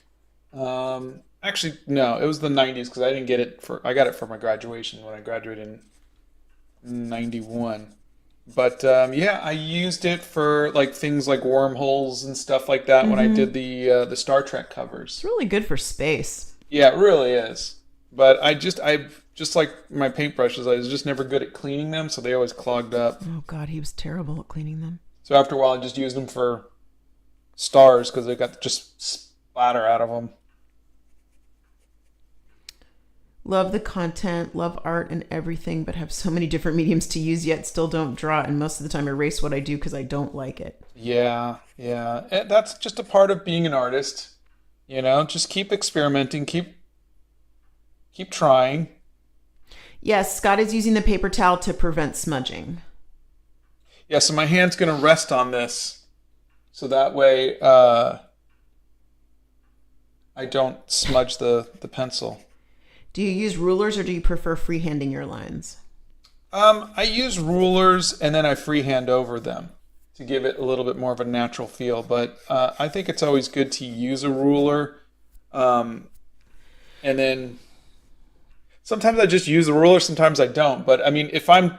Actually, no, it was the 90s because I didn't get it I got it for my graduation when I graduated in 91. But yeah, I used it for like things like wormholes and stuff like that when I did the Star Trek covers. It's really good for space. Yeah, it really is. But I just like my paintbrushes, I was just never good at cleaning them, so they always clogged up. Oh God, he was terrible at cleaning them. So after a while, I just used them for stars because they got just splatter out of them. Love the content, love art and everything, but have so many different mediums to use, yet still don't draw, and most of the time erase what I do because I don't like it. Yeah. That's just a part of being an artist. Just keep experimenting, keep trying. Yes, Scott is using the paper towel to prevent smudging. Yeah, so my hand's going to rest on this, so that way I don't smudge the pencil. Do you use rulers or do you prefer freehanding your lines? I use rulers and then I freehand over them to give it a little bit more of a natural feel. But I think it's always good to use a ruler. And then sometimes I just use a ruler, sometimes I don't. But I mean, if I'm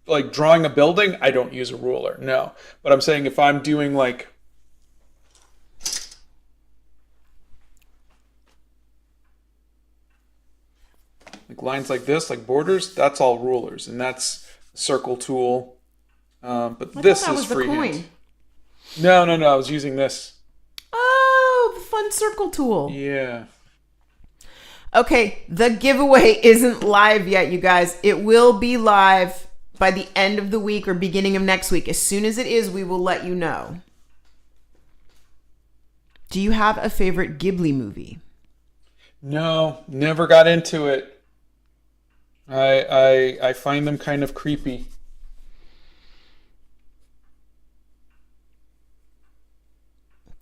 like drawing a building, I don't use a ruler. No. But I'm saying if I'm doing like lines like this, like borders, that's all rulers, and that's a circle tool. But this is freehand. No, I was using this. Oh, the fun circle tool. Yeah. Okay, the giveaway isn't live yet, you guys. It will be live by the end of the week or beginning of next week. As soon as it is, we will let you know. Do you have a favorite Ghibli movie? No, never got into it. I find them kind of creepy.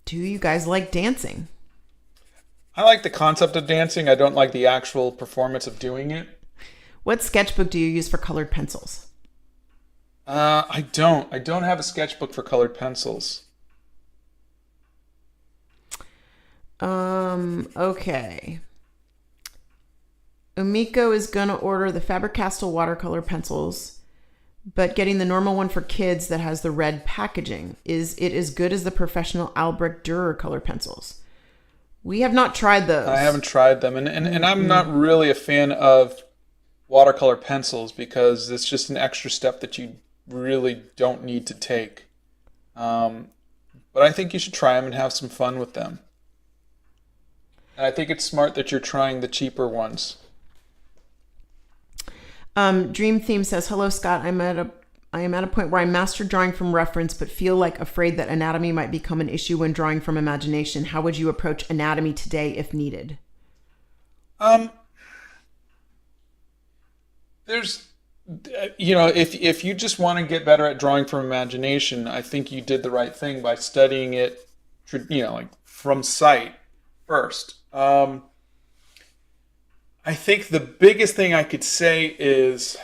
Do you guys like dancing? I like the concept of dancing. I don't like the actual performance of doing it. What sketchbook do you use for colored pencils? I don't. I don't have a sketchbook for colored pencils. Okay. Umiko is gonna order the Faber-Castell watercolor pencils, but getting the normal one for kids that has the red packaging. Is it as good as the professional Albrecht Dürer color pencils? We have not tried those. I haven't tried them, and I'm not really a fan of watercolor pencils because it's just an extra step that you really don't need to take. But I think you should try them and have some fun with them. And I think it's smart that you're trying the cheaper ones. Dream Theme says, hello, Scott. I am at a point where I master drawing from reference, but feel like afraid that anatomy might become an issue when drawing from imagination. How would you approach anatomy today if needed? There's, if you just want to get better at drawing from imagination, I think you did the right thing by studying it, like from sight first. I think the biggest thing I could say is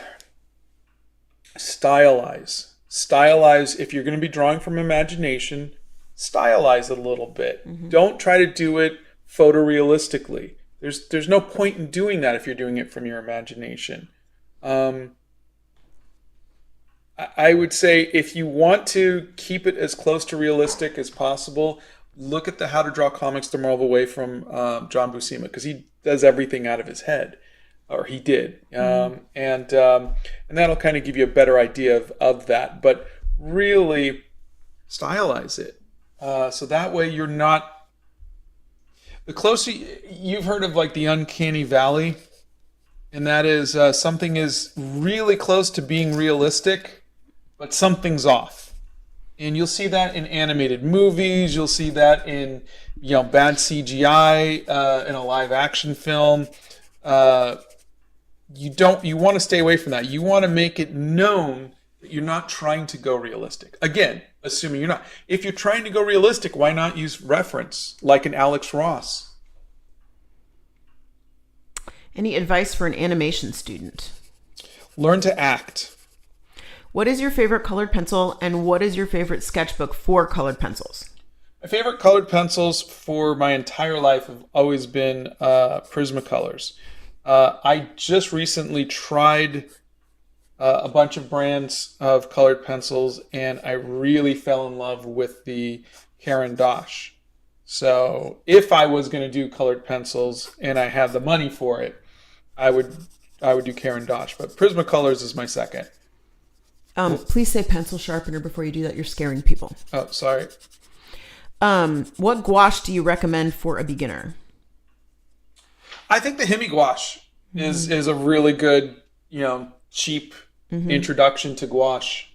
stylize. Stylize. If you're going to be drawing from imagination, stylize it a little bit. Mm-hmm. Don't try to do it photorealistically. There's no point in doing that if you're doing it from your imagination. I would say if you want to keep it as close to realistic as possible, look at the How to Draw Comics the Moral of the Way from John Buscema, because he does everything out of his head, or he did, and that'll kind of give you a better idea of that. But really, stylize it so that way you're not. The closer you've heard of like the uncanny valley, and that is something is really close to being realistic, but something's off. And you'll see that in animated movies. You'll see that in, bad CGI in a live action film. You want to stay away from that. You want to make it known that you're not trying to go realistic. Again, assuming you're not. If you're trying to go realistic, why not use reference like an Alex Ross? Any advice for an animation student? Learn to act. What is your favorite colored pencil, and what is your favorite sketchbook for colored pencils? My favorite colored pencils for my entire life have always been Prismacolors. I just recently tried a bunch of brands of colored pencils, and I really fell in love with the Caran d'Ache. So if I was going to do colored pencils and I had the money for it, I would do Caran d'Ache. But Prismacolors is my second. Please say pencil sharpener before you do that. You're scaring people. Oh, sorry. What gouache do you recommend for a beginner? I think the Hemi gouache is a really good, cheap introduction to gouache.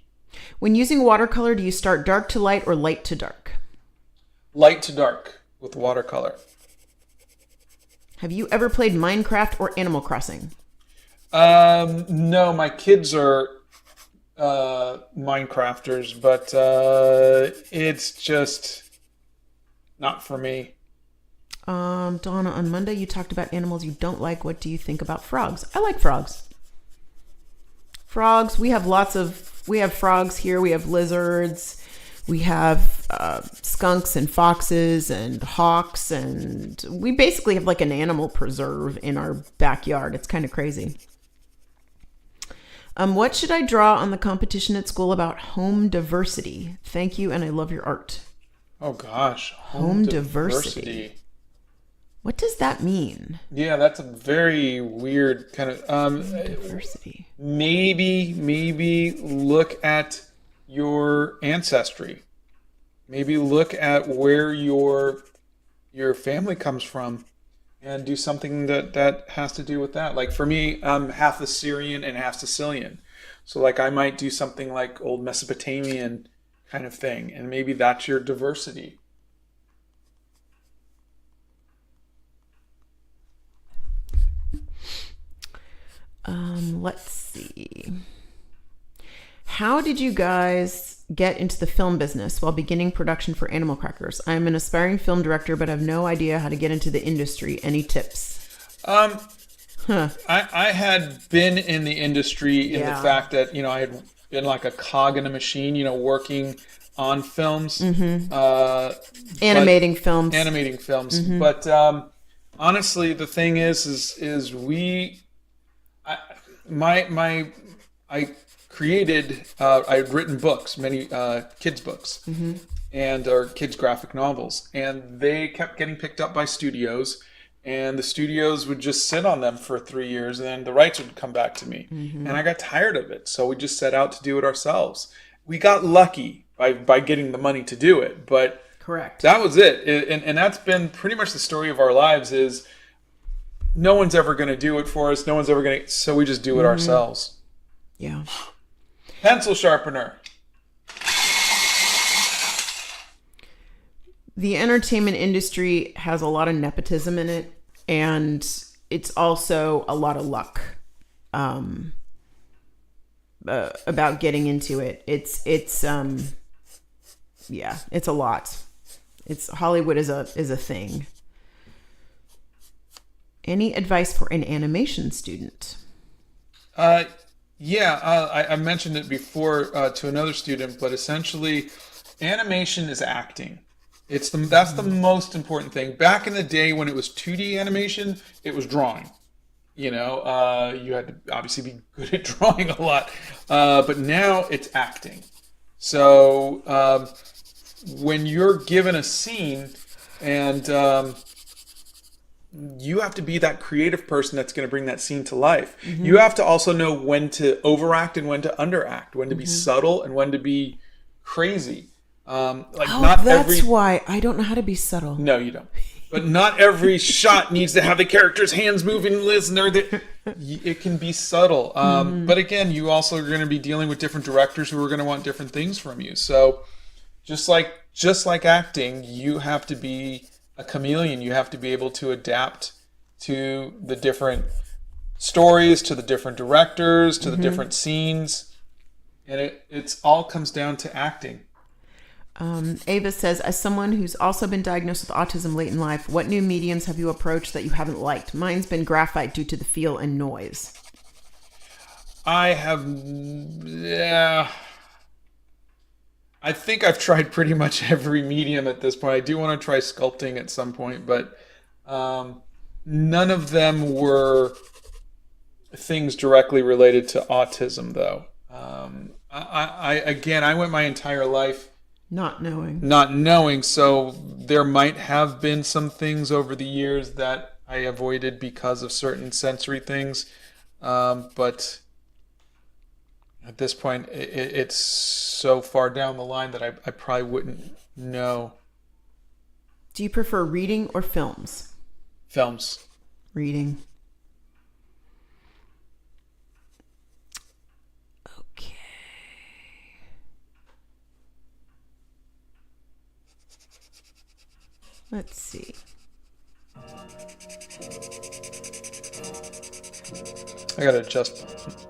When using watercolor, do you start dark to light or light to dark? Light to dark with watercolor. Have you ever played Minecraft or Animal Crossing? No, my kids are Minecrafters, but it's just not for me. Donna, on Monday you talked about animals you don't like. What do you think about frogs? I like frogs. Frogs, we have frogs here. We have lizards. We have skunks and foxes and hawks, and we basically have like an animal preserve in our backyard. It's kind of crazy. What should I draw on the competition at school about home diversity? Thank you, and I love your art. Oh gosh, home diversity. What does that mean? Yeah, that's a very weird kind of diversity. Maybe look at your ancestry. Maybe look at where your family comes from. and do something that has to do with that. Like for me, I'm half Assyrian and half Sicilian. So like I might do something like old Mesopotamian kind of thing, and maybe that's your diversity. Let's see. How did you guys get into the film business while beginning production for Animal Crackers? I'm an aspiring film director, but have no idea how to get into the industry. Any tips? I had been in the industry in the fact that, I had been like a cog in a machine, working on films. Animating films. Mm-hmm. But honestly, the thing is I created, I had written books, many kids' books, or kids' graphic novels, and they kept getting picked up by studios, and the studios would just sit on them for 3 years, and then the rights would come back to me, and I got tired of it, so we just set out to do it ourselves. We got lucky by getting the money to do it, but correct, that was it, and that's been pretty much the story of our lives. Is no one's ever going to do it for us. No one's ever going to, so we just do it ourselves. Yeah. Pencil sharpener. The entertainment industry has a lot of nepotism in it, and it's also a lot of luck about getting into it. It's it's a lot. Hollywood is a thing. Any advice for an animation student? I mentioned it before to another student, but essentially, animation is acting. That's the most important thing. Back in the day when it was 2D animation, it was drawing. You had to obviously be good at drawing a lot, but now it's acting. So when you're given a scene and you have to be that creative person that's going to bring that scene to life. You have to also know when to overact and when to underact, when to be subtle and when to be crazy. That's why I don't know how to be subtle. No, you don't. But not every shot needs to have the character's hands moving. It can be subtle. But again, you also are going to be dealing with different directors who are going to want different things from you. So just like acting, you have to be a chameleon. You have to be able to adapt to the different stories, to the different directors, to the different scenes. And it's all comes down to acting. Ava says, as someone who's also been diagnosed with autism late in life, what new mediums have you approached that you haven't liked? Mine's been graphite due to the feel and noise. I think I've tried pretty much every medium at this point. I do want to try sculpting at some point, but none of them were things directly related to autism, though. I went my entire life not knowing, so there might have been some things over the years that I avoided because of certain sensory things, but at this point it's so far down the line that I probably wouldn't know. Do you prefer reading or films? Films. Reading. Let's see. I gotta adjust.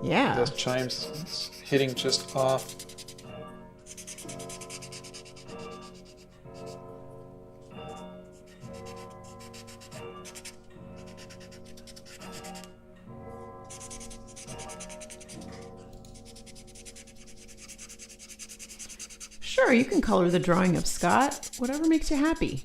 Yeah. Those chimes, it's hitting just off. Sure, you can color the drawing up, Scott. Whatever makes you happy.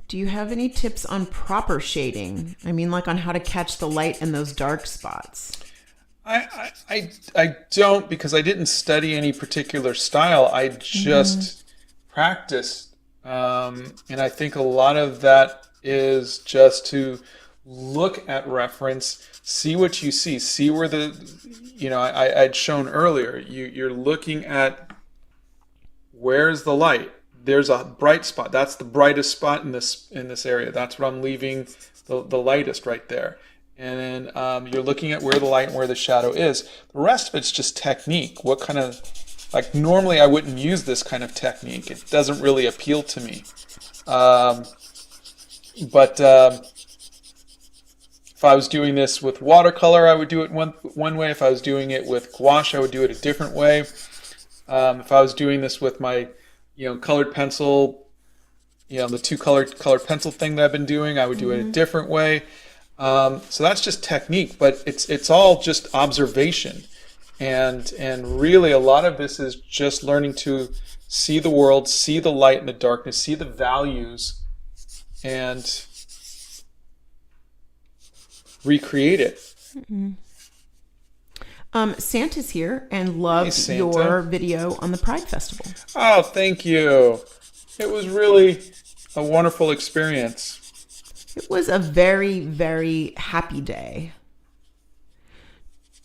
Do you have any tips on proper shading? I mean, like on how to catch the light in those dark spots. I don't, because I didn't study any particular style. I just practiced. And I think a lot of that is just to look at reference, see what you see where I'd shown earlier, you're looking at where's the light, there's a bright spot. That's the brightest spot in this area. That's what I'm leaving the lightest right there. And then you're looking at where the light and where the shadow is. The rest of it's just technique. What kind of, like, normally I wouldn't use this kind of technique. It doesn't really appeal to me. But if I was doing this with watercolor, I would do it one way. If I was doing it with gouache, I would do it a different way. If I was doing this with my, colored pencil, the two colored pencil thing that I've been doing, I would do it a different way. So that's just technique, but it's all just observation, and really a lot of this is just learning to see the world, see the light and the darkness, see the values, and recreate it. Santa's here and loved your video on the Pride Festival. Oh, thank you. It was really a wonderful experience. It was a very, very happy day.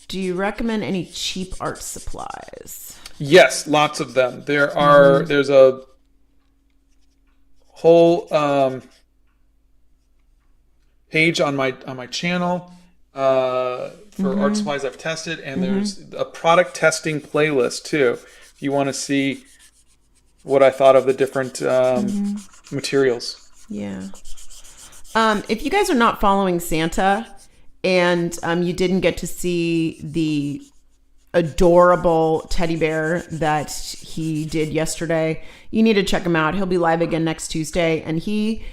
Do you recommend any cheap art supplies? Yes, lots of them. There's a whole page on my channel for art supplies I've tested, and there's a product testing playlist too. If you want to see what I thought of the different materials. Yeah. If you guys are not following Santa and you didn't get to see the adorable teddy bear that he did yesterday, you need to check him out. He'll be live again next Tuesday, and he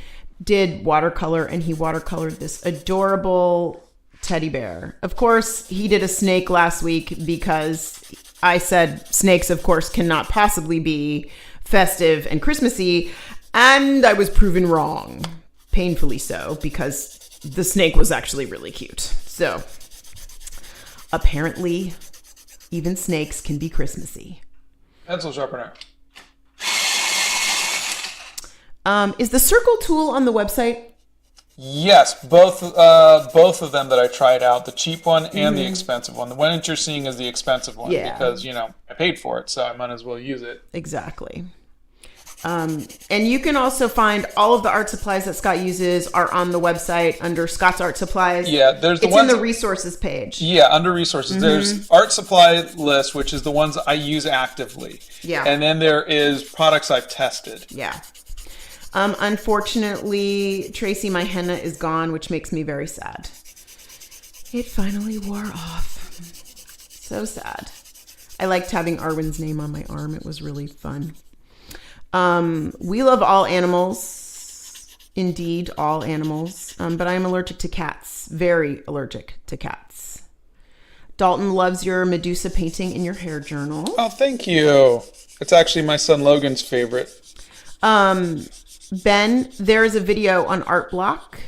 did watercolor, and he watercolored this adorable teddy bear. Of course, he did a snake last week because I said snakes, of course, cannot possibly be festive and Christmassy, and I was proven wrong. Painfully so, because the snake was actually really cute. So apparently even snakes can be Christmassy. Pencil sharpener. Is the circle tool on the website? Yes, both of them that I tried out, the cheap one and the expensive one. The one that you're seeing is the expensive one because, I paid for it, so I might as well use it. Exactly. And you can also find all of the art supplies that Scott uses are on the website under Scott's Art Supplies. Yeah, it's in the resources page. Yeah, under resources. There's art supply list, which is the ones I use actively. Yeah. And then there is products I've tested. Yeah. Unfortunately, Tracy, my henna is gone, which makes me very sad. It finally wore off. So sad. I liked having Arwen's name on my arm. It was really fun. We love all animals, indeed, all animals, but I am allergic to cats, very allergic to cats. Dalton loves your Medusa painting in your hair journal. Oh, thank you. It's actually my son Logan's favorite. Ben, there is a video on Art Block.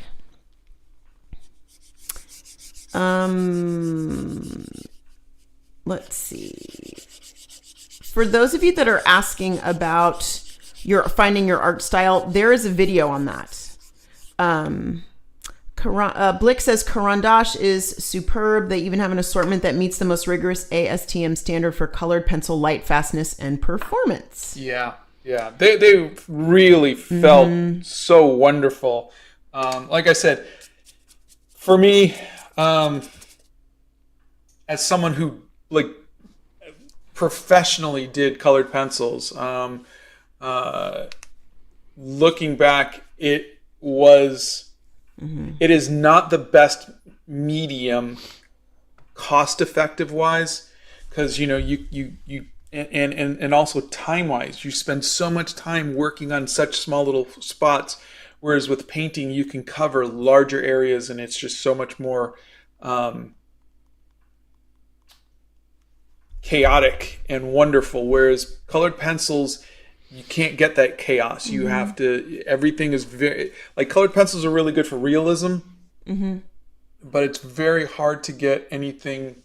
Let's see. For those of you that are asking about finding your art style, there is a video on that. Blick says Karandash is superb. They even have an assortment that meets the most rigorous ASTM standard for colored pencil light fastness and performance. Yeah. They really felt so wonderful. Like I said, for me, as someone who professionally did colored pencils, looking back, it is not the best medium cost effective wise, because you and also time wise, you spend so much time working on such small little spots, whereas with painting you can cover larger areas and it's just so much more chaotic and wonderful, whereas colored pencils, you can't get that chaos. You have to, everything is very, colored pencils are really good for realism, but it's very hard to get anything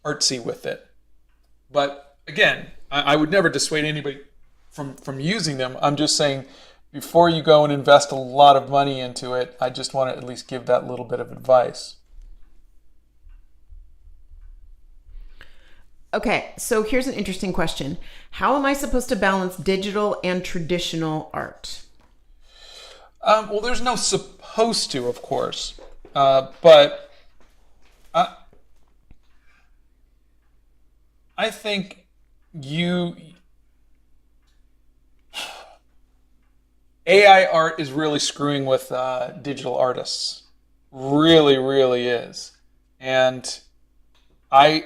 artsy with it. But again, I would never dissuade anybody from using them. I'm just saying, before you go and invest a lot of money into it, I just want to at least give that little bit of advice. Okay, so here's an interesting question. How am I supposed to balance digital and traditional art? Well, there's no supposed to, of course, but I think you AI art is really screwing with digital artists. Really, really is. And I,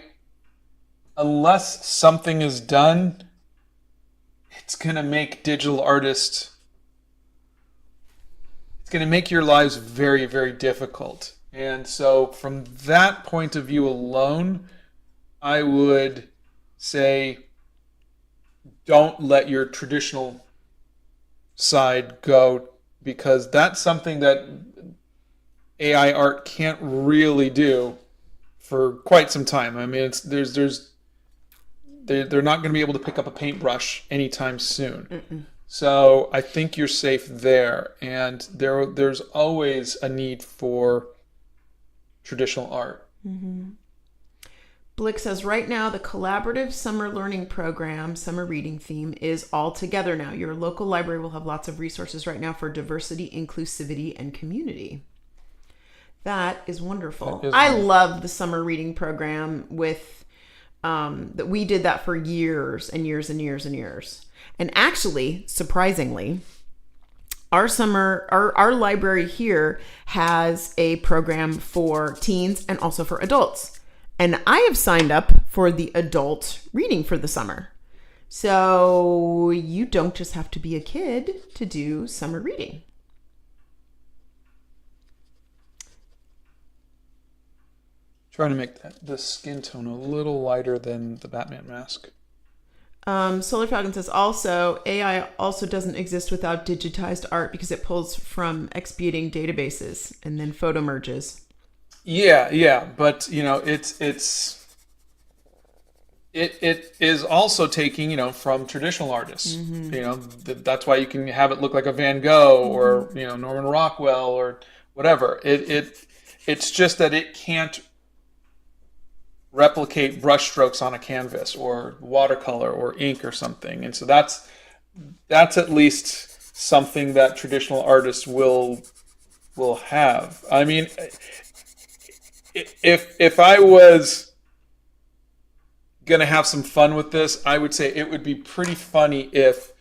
unless something is done, it's gonna make digital artists. It's gonna make your lives very, very difficult. And so, from that point of view alone, I would say don't let your traditional side go, because that's something that AI art can't really do for quite some time. I mean, they're not going to be able to pick up a paintbrush anytime soon. So I think you're safe there, and there's always a need for traditional art. Blick says, right now, the collaborative summer learning program, summer reading theme, is all together now. Your local library will have lots of resources right now for diversity, inclusivity, and community. That is wonderful. I love the summer reading program with that we did that for years and years and years and years. And actually, surprisingly, our library here has a program for teens and also for adults. And I have signed up for the adult reading for the summer. So you don't just have to be a kid to do summer reading. Trying to make the skin tone a little lighter than the Batman mask. Solar Falcon says also, AI also doesn't exist without digitized art because it pulls from expiating databases and then photo merges. Yeah, but it is also taking from traditional artists. That's why you can have it look like a Van Gogh or Norman Rockwell or whatever. It's just that it can't replicate brushstrokes on a canvas or watercolor or ink or something, and so that's at least something that traditional artists will have. I mean, if I was gonna have some fun with this, I would say it would be pretty funny if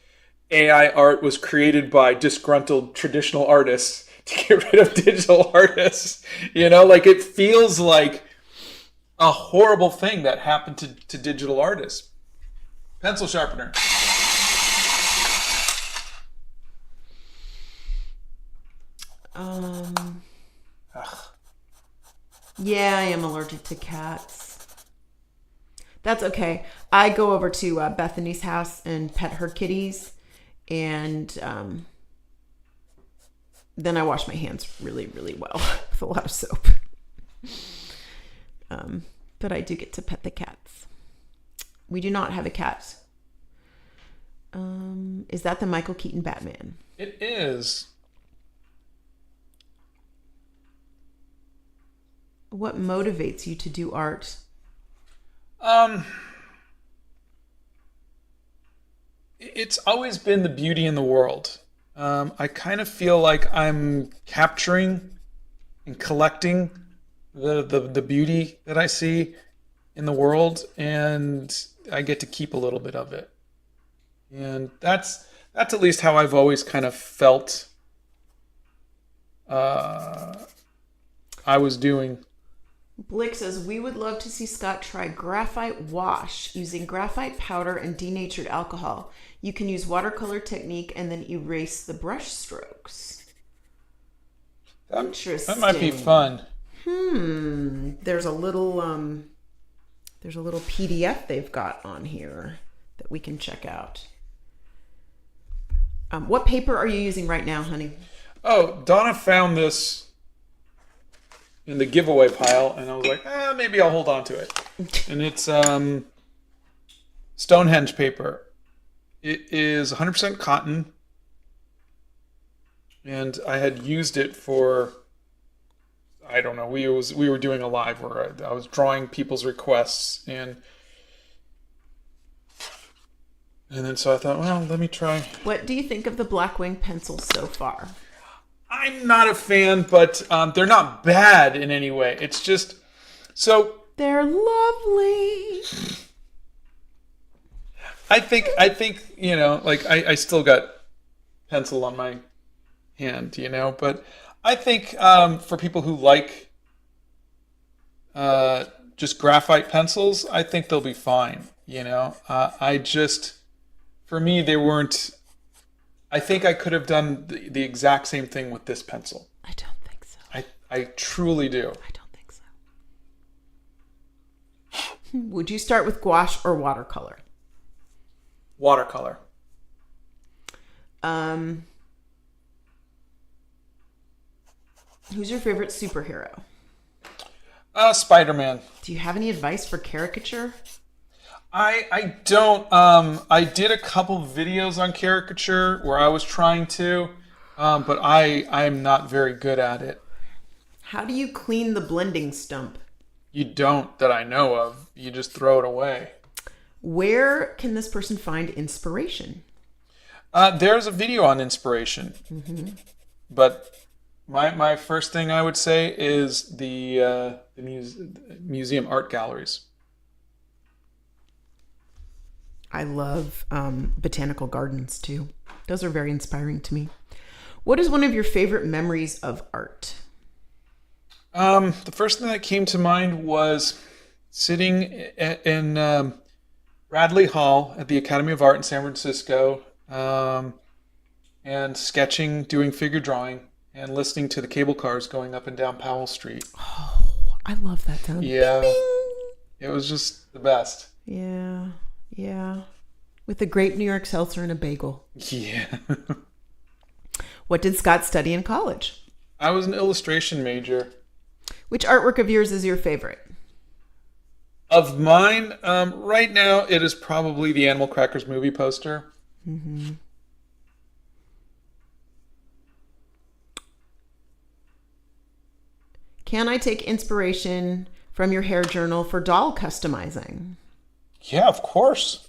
AI art was created by disgruntled traditional artists to get rid of digital artists. Like, it feels like a horrible thing that happened to digital artists. Pencil sharpener. Yeah, I am allergic to cats. That's okay. I go over to Bethany's house and pet her kitties, and then I wash my hands really, really well with a lot of soap. But I do get to pet the cats. We do not have a cat. Is that the Michael Keaton Batman? It is. What motivates you to do art? It's always been the beauty in the world. I kind of feel like I'm capturing and collecting the beauty that I see in the world, and I get to keep a little bit of it. And that's at least how I've always kind of felt I was doing. Blick says, we would love to see Scott try graphite wash using graphite powder and denatured alcohol. You can use watercolor technique and then erase the brush strokes. Interesting. That might be fun. There's a little PDF they've got on here that we can check out. What paper are you using right now, honey? Oh, Donna found this in the giveaway pile, and I was like, maybe I'll hold on to it. And it's Stonehenge paper. It is 100% cotton, and I had used it for, I don't know, we were doing a live where I was drawing people's requests, and And then so I thought, well, let me try. What do you think of the Blackwing pencils so far? I'm not a fan, but they're not bad in any way. It's just so they're lovely. I think like I still got pencil on my hand, but I think for people who like just graphite pencils, I think they'll be fine. For me, they weren't. I think I could have done the exact same thing with this pencil. I don't think so. I truly do. I don't think so. Would you start with gouache or watercolor? Watercolor. Who's your favorite superhero? Spider-Man. Do you have any advice for caricature? I don't. I did a couple videos on caricature where I was trying to, but I'm not very good at it. How do you clean the blending stump? You don't, that I know of. You just throw it away. Where can this person find inspiration? There's a video on inspiration. Mm-hmm. But my first thing I would say is the museum art galleries. I love botanical gardens too. Those are very inspiring to me. What is one of your favorite memories of art? The first thing that came to mind was sitting in Bradley Hall at the Academy of Art in San Francisco and sketching, doing figure drawing, and listening to the cable cars going up and down Powell Street. Oh, I love that sound. Yeah. Bing, bing. It was just the best. Yeah. With a grape New York seltzer and a bagel. Yeah. What did Scott study in college? I was an illustration major. Which artwork of yours is your favorite? Of mine, right now, it is probably the Animal Crackers movie poster. Mm-hmm. Can I take inspiration from your hair journal for doll customizing? Yeah, of course.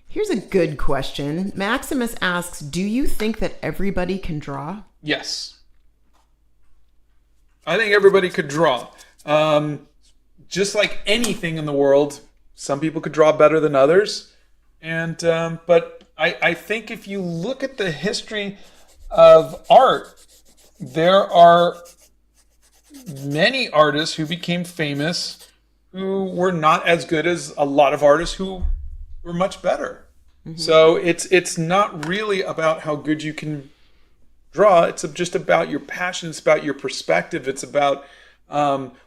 Here's a good question. Maximus asks, do you think that everybody can draw? Yes. I think everybody could draw. Just like anything in the world, some people could draw better than others. But I think if you look at the history of art, there are many artists who became famous who were not as good as a lot of artists who were much better. Mm-hmm. So it's not really about how good you can draw. It's just about your passion. It's about your perspective. It's about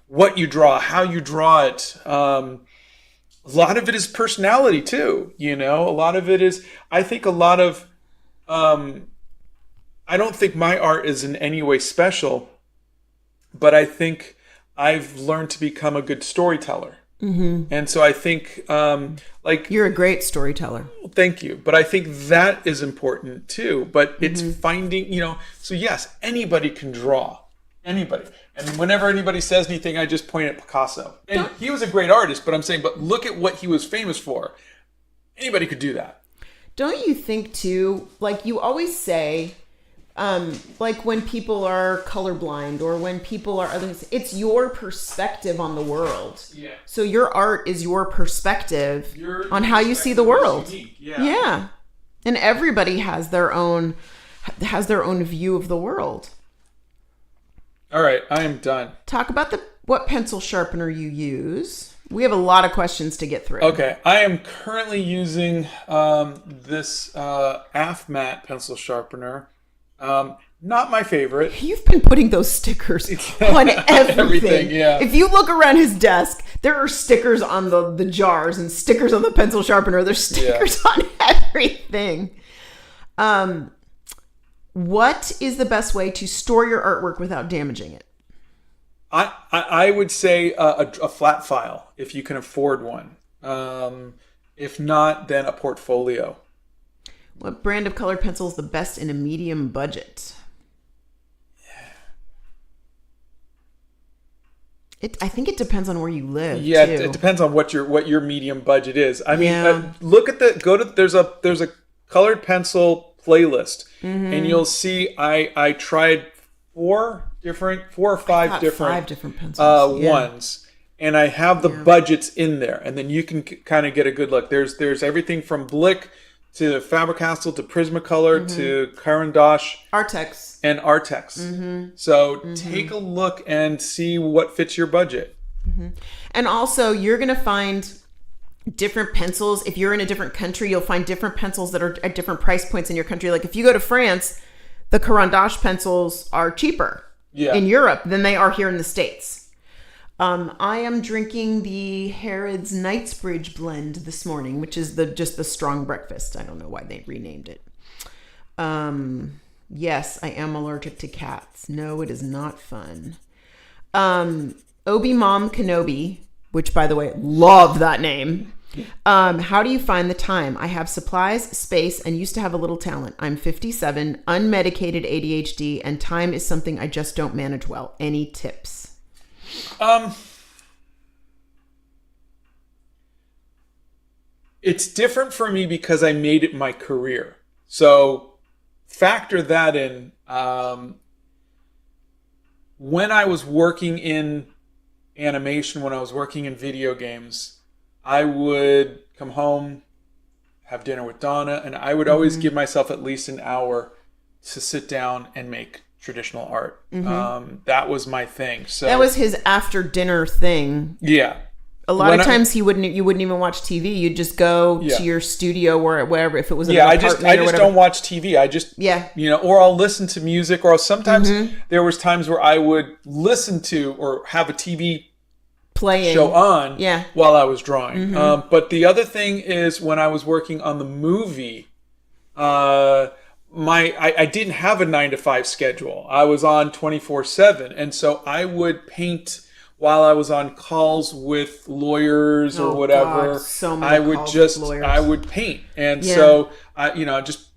what you draw, how you draw it. A lot of it is personality too. A lot of it is, I think a lot of, I don't think my art is in any way special, but I think I've learned to become a good storyteller. Mm-hmm. And so I think, you're a great storyteller. Thank you. But I think that is important too. But it's finding, so yes, anybody can draw. Anybody. And whenever anybody says anything, I just point at Picasso. And he was a great artist, but I'm saying, but look at what he was famous for. Anybody could do that. Don't you think too, you always say, when people are colorblind or when people are others, it's your perspective on the world. Yeah. So your art is your perspective on how you see the world. Yeah. And everybody has their own view of the world. All right, I am done. Talk about what pencil sharpener you use. We have a lot of questions to get through. Okay, I am currently using this AFMAT pencil sharpener. Not my favorite. You've been putting those stickers on everything. Yeah. If you look around his desk, there are stickers on the jars and stickers on the pencil sharpener. There's stickers on everything. What is the best way to store your artwork without damaging it? I would say a flat file, if you can afford one. If not, then a portfolio. What brand of colored pencil is the best in a medium budget? I think it depends on where you live. Yeah, too. it depends on what your medium budget is. I mean, look at there's a colored pencil playlist, and you'll see I tried four or five different pencils. ones, and I have the budgets in there, and then you can kind of get a good look. There's everything from Blick to Faber-Castell to Prismacolor to Caran d'Ache, Artex, and Artex. So take a look and see what fits your budget. And also, you're going to find different pencils. If you're in a different country, you'll find different pencils that are at different price points in your country. Like if you go to France, the Caran d'Ache pencils are cheaper in Europe than they are here in the States. I am drinking the Harrods Knightsbridge blend this morning, which is just the strong breakfast. I don't know why they renamed it. Yes, I am allergic to cats. No, it is not fun. Obi-Mom Kenobi, which by the way, love that name. How do you find the time? I have supplies, space, and used to have a little talent. I'm 57, unmedicated ADHD, and time is something I just don't manage well. Any tips? It's different for me because I made it my career. So factor that in. When I was working in animation, when I was working in video games, I would come home, have dinner with Donna, and I would always give myself at least an hour to sit down and make traditional art. That was my thing. So that was his after dinner thing. Yeah. A lot of times you wouldn't even watch TV. You'd just go to your studio or wherever, if it was an apartment I just don't watch TV. I just or I'll listen to music, or sometimes there was times where I would listen to or have a TV playing show on while I was drawing. But the other thing is when I was working on the movie, I didn't have a 9-to-5 schedule. I was on 24/7, and so I would paint while I was on calls with lawyers or whatever. God, so many I would paint, and so I just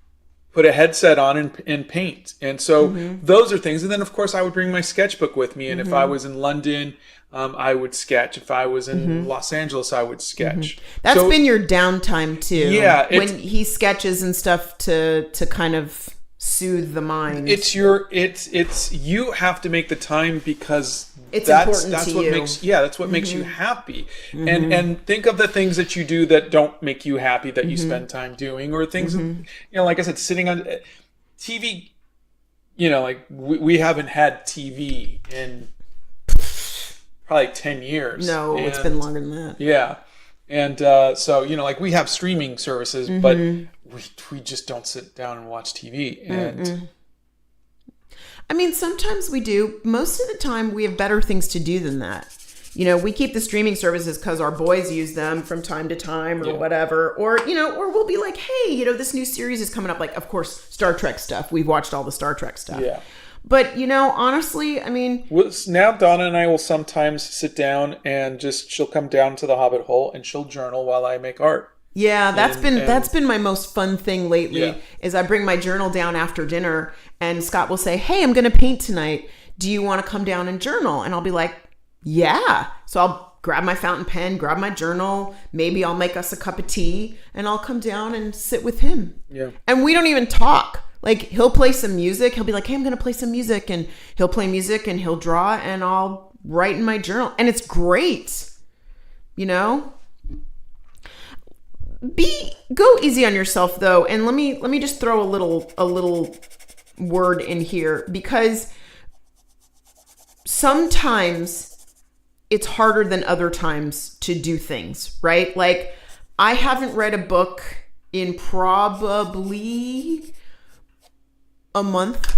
put a headset on and paint. And so those are things. And then of course I would bring my sketchbook with me, and if I was in London, I would sketch. If I was in Los Angeles, I would sketch. That's been your downtime too. Yeah. When he sketches and stuff to kind of soothe the mind. You have to make the time because that's what makes you happy. And think of the things that you do that don't make you happy that you spend time doing, or things like I said, sitting on TV. Like we haven't had TV in probably 10 years. No, it's been longer than that. Yeah. And so, like we have streaming services, but we just don't sit down and watch TV. And I mean, sometimes we do. Most of the time we have better things to do than that. We keep the streaming services because our boys use them from time to time or whatever. Or, or we'll be like, hey, this new series is coming up. Like, of course, Star Trek stuff. We've watched all the Star Trek stuff. Yeah. But, honestly, I mean... Now Donna and I will sometimes sit down and she'll come down to the Hobbit hole and she'll journal while I make art. Yeah, that's been my most fun thing lately, is I bring my journal down after dinner and Scott will say, hey, I'm going to paint tonight. Do you want to come down and journal? And I'll be like, yeah. So I'll grab my fountain pen, grab my journal. Maybe I'll make us a cup of tea and I'll come down and sit with him. Yeah. And we don't even talk. Like, he'll play some music. He'll be like, hey, I'm going to play some music. And he'll play music and he'll draw and I'll write in my journal. And it's great. Go easy on yourself, though. And let me just throw a little word in here, because sometimes it's harder than other times to do things, right? Like, I haven't read a book in probably a month.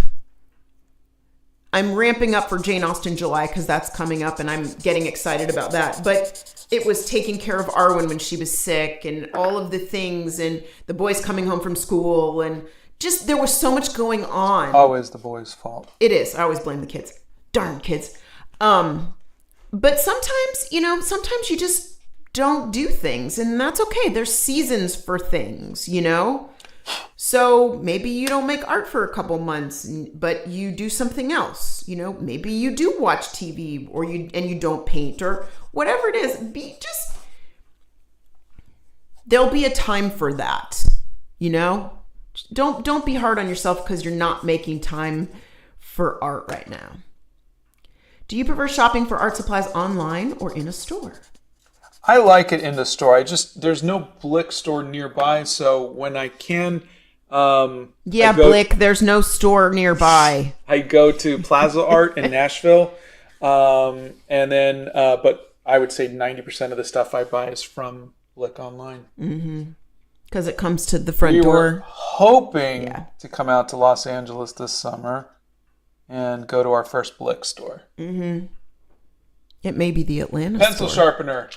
I'm ramping up for Jane Austen July because that's coming up and I'm getting excited about that. But it was taking care of Arwen when she was sick and all of the things and the boys coming home from school and just there was so much going on. Always the boys' fault. It is. I always blame the kids. Darn kids. But sometimes you just don't do things, and that's okay. There's seasons for things, So maybe you don't make art for a couple months, but you do something else. Maybe you do watch TV or you don't paint or whatever it is. There'll be a time for that. Don't be hard on yourself because you're not making time for art right now. Do you prefer shopping for art supplies online or in a store? I like it in the store. There's no Blick store nearby, so when I can, Blick, there's no store nearby. I go to Plaza Art in Nashville, and then, but I would say 90% of the stuff I buy is from Blick online. Mm-hmm. Because it comes to the front door. We were hoping to come out to Los Angeles this summer and go to our first Blick store. Mm-hmm. It may be the Atlanta pencil store. Sharpener.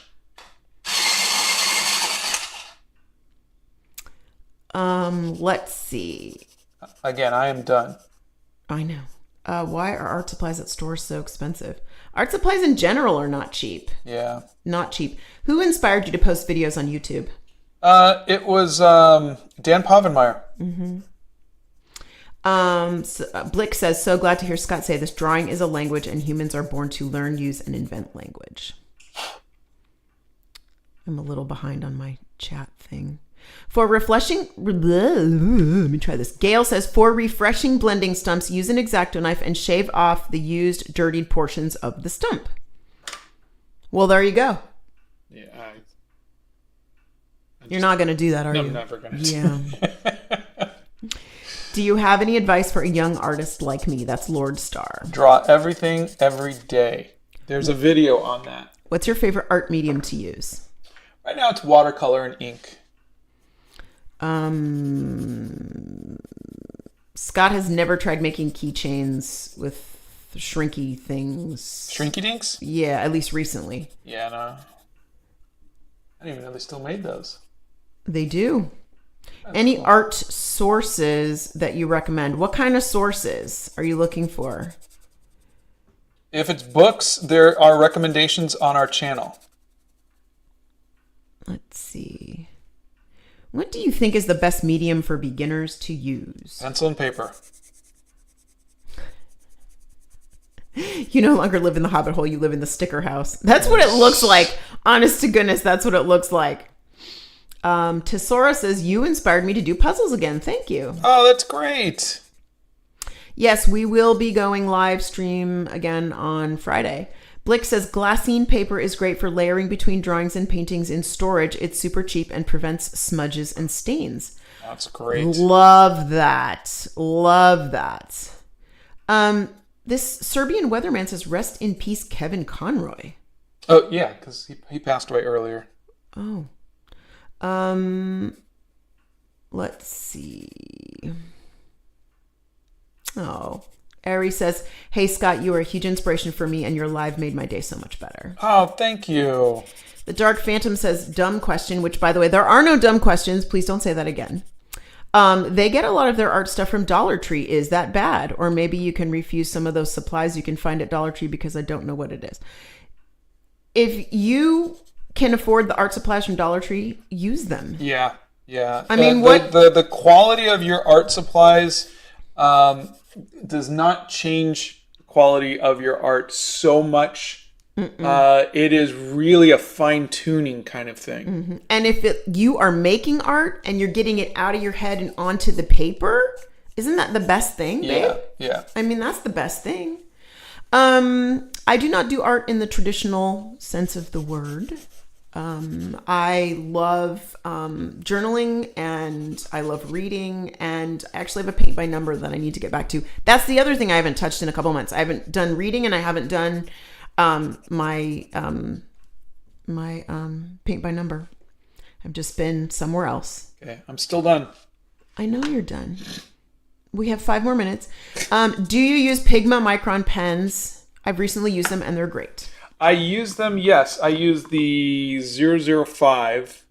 Let's see. Again, I am done. I know. Why are art supplies at stores so expensive? Art supplies in general are not cheap. Yeah. Not cheap. Who inspired you to post videos on YouTube? It was Dan Povenmire. Mm-hmm. Blick says, so glad to hear Scott say this drawing is a language and humans are born to learn, use, and invent language. I'm a little behind on my chat thing. Let me try this. Gail says, for refreshing blending stumps, use an X-Acto knife and shave off the used, dirtied portions of the stump. Well, there you go. Yeah. You're not going to do that, are you? I'm never going to. Yeah. Do you have any advice for a young artist like me? That's Lord Star. Draw everything every day. There's a video on that. What's your favorite art medium to use? Right now it's watercolor and ink. Scott has never tried making keychains with shrinky things. Shrinky dinks? Yeah, at least recently. Yeah, no. I didn't even know they still made those. They do. Any cool art sources that you recommend? What kind of sources are you looking for? If it's books, there are recommendations on our channel. Let's see. What do you think is the best medium for beginners to use? Pencil and paper. You no longer live in the Hobbit hole, you live in the sticker house. That's what it looks like. Honest to goodness, that's what it looks like. Tesora says, you inspired me to do puzzles again. Thank you. Oh, that's great. Yes, we will be going live stream again on Friday. Blick says, glassine paper is great for layering between drawings and paintings in storage. It's super cheap and prevents smudges and stains. That's great. Love that. Love that. This Serbian weatherman says, rest in peace, Kevin Conroy. Oh, yeah, because he passed away earlier. Oh. Let's see. Oh. Ari says, hey, Scott, you are a huge inspiration for me, and your live made my day so much better. Oh, thank you. The Dark Phantom says, dumb question, which, by the way, there are no dumb questions. Please don't say that again. They get a lot of their art stuff from Dollar Tree. Is that bad? Or maybe you can refuse some of those supplies you can find at Dollar Tree because I don't know what it is. If you can afford the art supplies from Dollar Tree, use them. Yeah, yeah. I mean, the quality of your art supplies does not change the quality of your art so much. It is really a fine-tuning kind of thing. Mm-hmm. And if you are making art and you're getting it out of your head and onto the paper, isn't that the best thing, babe? Yeah. I mean, that's the best thing. I do not do art in the traditional sense of the word. I love journaling and I love reading, and I actually have a paint by number that I need to get back to. That's the other thing I haven't touched in a couple months. I haven't done reading and I haven't done my paint by number. I've just been somewhere else. Okay, I'm still done. I know you're done. We have 5 more minutes. Do you use Pigma Micron pens? I've recently used them and they're great. I use them, yes. I use the 005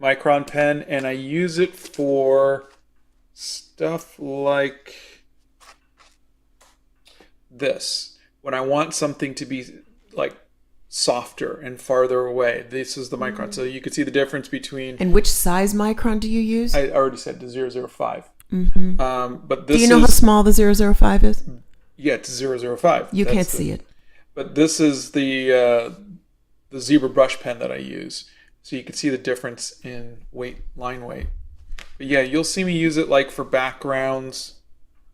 micron pen, and I use it for stuff like this. When I want something to be like softer and farther away. This is the micron. So you could see the difference between... And which size micron do you use? I already said the 005. But this do you know how small the 005 is? Yeah, it's 005. You can't see it. But this is the zebra brush pen that I use. So you can see the difference in line weight. But yeah, you'll see me use it like for backgrounds,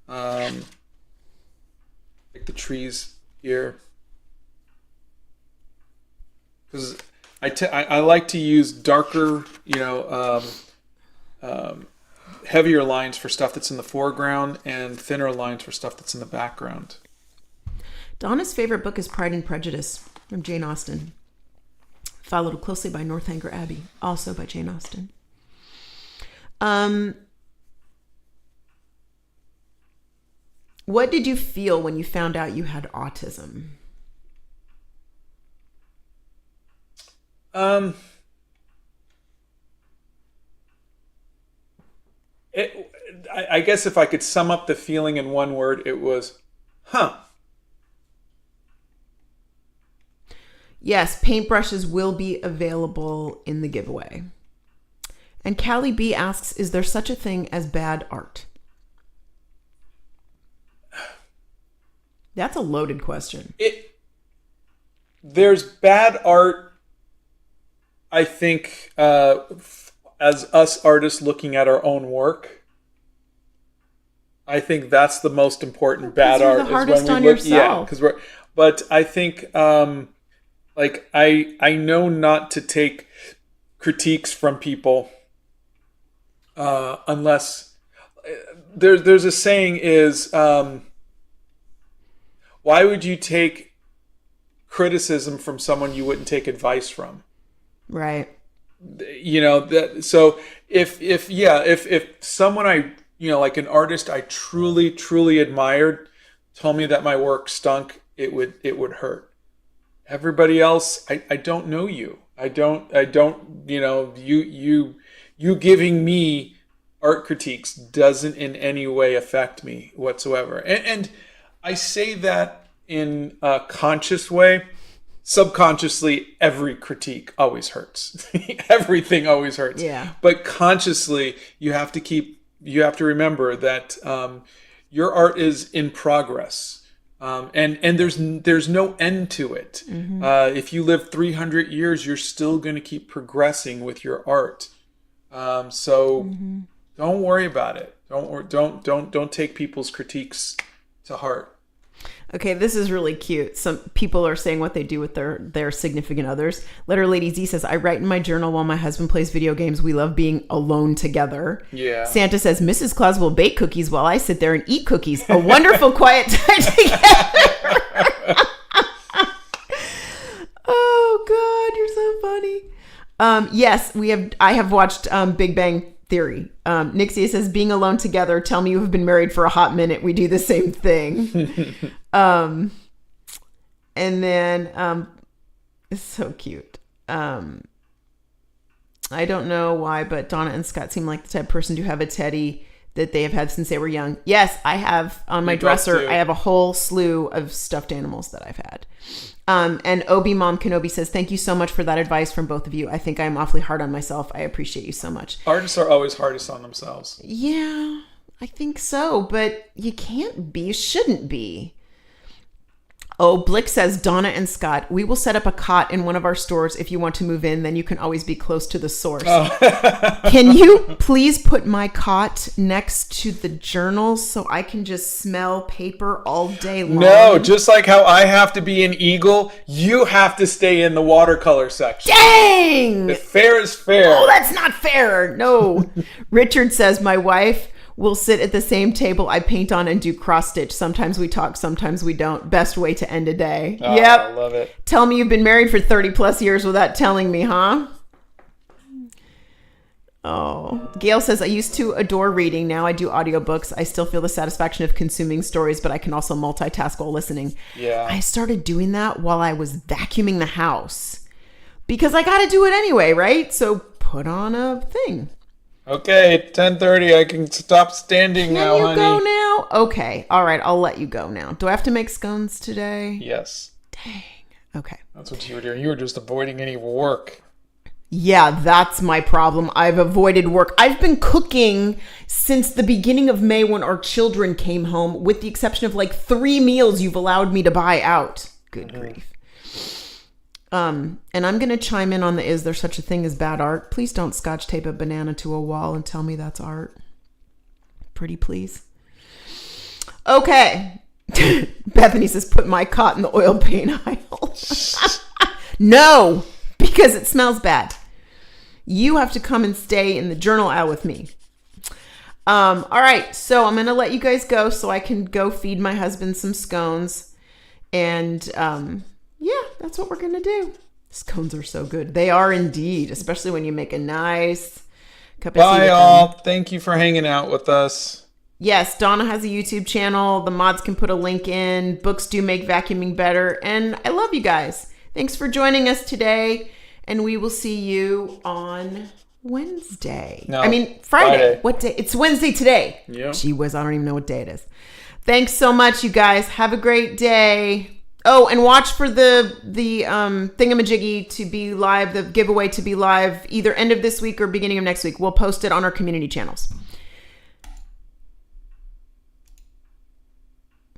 like the trees here. Because I like to use darker, heavier lines for stuff that's in the foreground and thinner lines for stuff that's in the background. Donna's favorite book is Pride and Prejudice from Jane Austen, followed closely by Northanger Abbey, also by Jane Austen. What did you feel when you found out you had autism? I guess if I could sum up the feeling in one word, it was, Yes, paintbrushes will be available in the giveaway. And Callie B asks, is there such a thing as bad art? That's a loaded question. There's bad art, I think, as us artists looking at our own work. I think that's the most important bad art. The hardest is when we look, yourself. Yeah, but I think, I know not to take critiques from people unless there's a saying is, why would you take criticism from someone you wouldn't take advice from? Right. So if someone like an artist I truly admired told me that my work stunk, it would hurt. Everybody else, I don't know you. I don't you giving me art critiques doesn't in any way affect me whatsoever. And I say that in a conscious way. Subconsciously, every critique always hurts. Everything always hurts. Yeah. But consciously, you have to remember that your art is in progress. And there's no end to it. Mm-hmm. If you live 300 years, you're still going to keep progressing with your art. So don't worry about it. Don't take people's critiques to heart. Okay, this is really cute. Some people are saying what they do with their significant others. Letter Lady Z says, I write in my journal while my husband plays video games. We love being alone together. Yeah. Santa says, Mrs. Claus will bake cookies while I sit there and eat cookies. A wonderful quiet time together. Oh, God, you're so funny. Yes, I have watched Big Bang Theory. Nixie says, being alone together, tell me you have been married for a hot minute. We do the same thing. And then it's so cute. I don't know why, but Donna and Scott seem like the type of person to have a teddy that they have had since they were young. Yes, I have on my dresser. I have a whole slew of stuffed animals that I've had. And Obi Mom Kenobi says, thank you so much for that advice from both of you. I think I'm awfully hard on myself. I appreciate you so much. Artists are always hardest on themselves. Yeah, I think so. But you can't be, you shouldn't be. Oh, Blick says, Donna and Scott, we will set up a cot in one of our stores if you want to move in. Then you can always be close to the source. Oh. Can you please put my cot next to the journals so I can just smell paper all day long? No, just like how I have to be an eagle, you have to stay in the watercolor section. Dang! Fair is fair. Oh, that's not fair. No. Richard says, my wife will sit at the same table I paint on and do cross stitch. Sometimes we talk, sometimes we don't. Best way to end a day. Oh, yep. I love it. Tell me you've been married for 30 plus years without telling me, huh? Oh, Gail says, I used to adore reading. Now I do audiobooks. I still feel the satisfaction of consuming stories, but I can also multitask while listening. Yeah. I started doing that while I was vacuuming the house because I got to do it anyway, right? So put on a thing. Okay, 10:30. I can stop standing now, honey. Can you go now? Okay. All right. I'll let you go now. Do I have to make scones today? Yes. Dang. Okay. That's what you were doing. You were just avoiding any work. Yeah, that's my problem. I've avoided work. I've been cooking since the beginning of May when our children came home, with the exception of like 3 meals you've allowed me to buy out. Good grief. And I'm going to chime in on the is there such a thing as bad art? Please don't scotch tape a banana to a wall and tell me that's art. Pretty please. Okay. Bethany says, put my cot in the oil paint aisle. No, because it smells bad. You have to come and stay in the journal aisle with me. All right. So I'm going to let you guys go so I can go feed my husband some scones. And, yeah, that's what we're going to do. Scones are so good. They are indeed, especially when you make a nice cup of tea. Bye, all. Thank you for hanging out with us. Yes, Donna has a YouTube channel. The mods can put a link in. Books do make vacuuming better. And I love you guys. Thanks for joining us today. And we will see you on Wednesday. No, Friday. What day? It's Wednesday today. Yep. Gee whiz, I don't even know what day it is. Thanks so much, you guys. Have a great day. Oh, and watch for the thingamajiggy to be live, the giveaway to be live either end of this week or beginning of next week. We'll post it on our community channels.